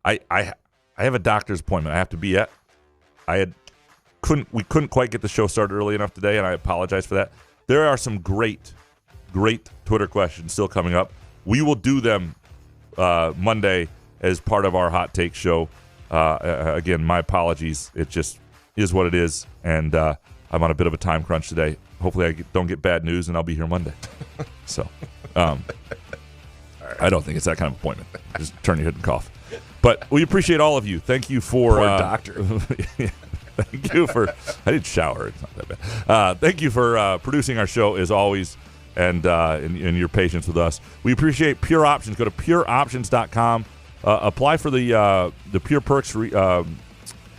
I have a doctor's appointment I have to be at. We couldn't quite get the show started early enough today, and I apologize for that. There are some great Twitter questions still coming up. We will do them Monday as part of our hot take show. Again, my apologies. It just is what it is, and I'm on a bit of a time crunch today. Hopefully I don't get bad news, and I'll be here Monday. So I don't think it's that kind of appointment. Just turn your head and cough. But we appreciate all of you. Thank you for... Poor doctor. Thank you for... I didn't shower. It's not that bad. Thank you for producing our show, as always. and your patience with us. We appreciate Pure Options. Go to pureoptions.com. Apply for the Pure Perks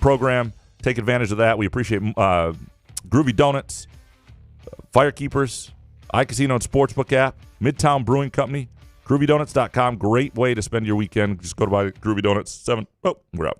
program. Take advantage of that. We appreciate Groovy Donuts, Firekeepers, iCasino and Sportsbook app, Midtown Brewing Company, groovydonuts.com. Great way to spend your weekend. Just go to buy Groovy Donuts. We're out.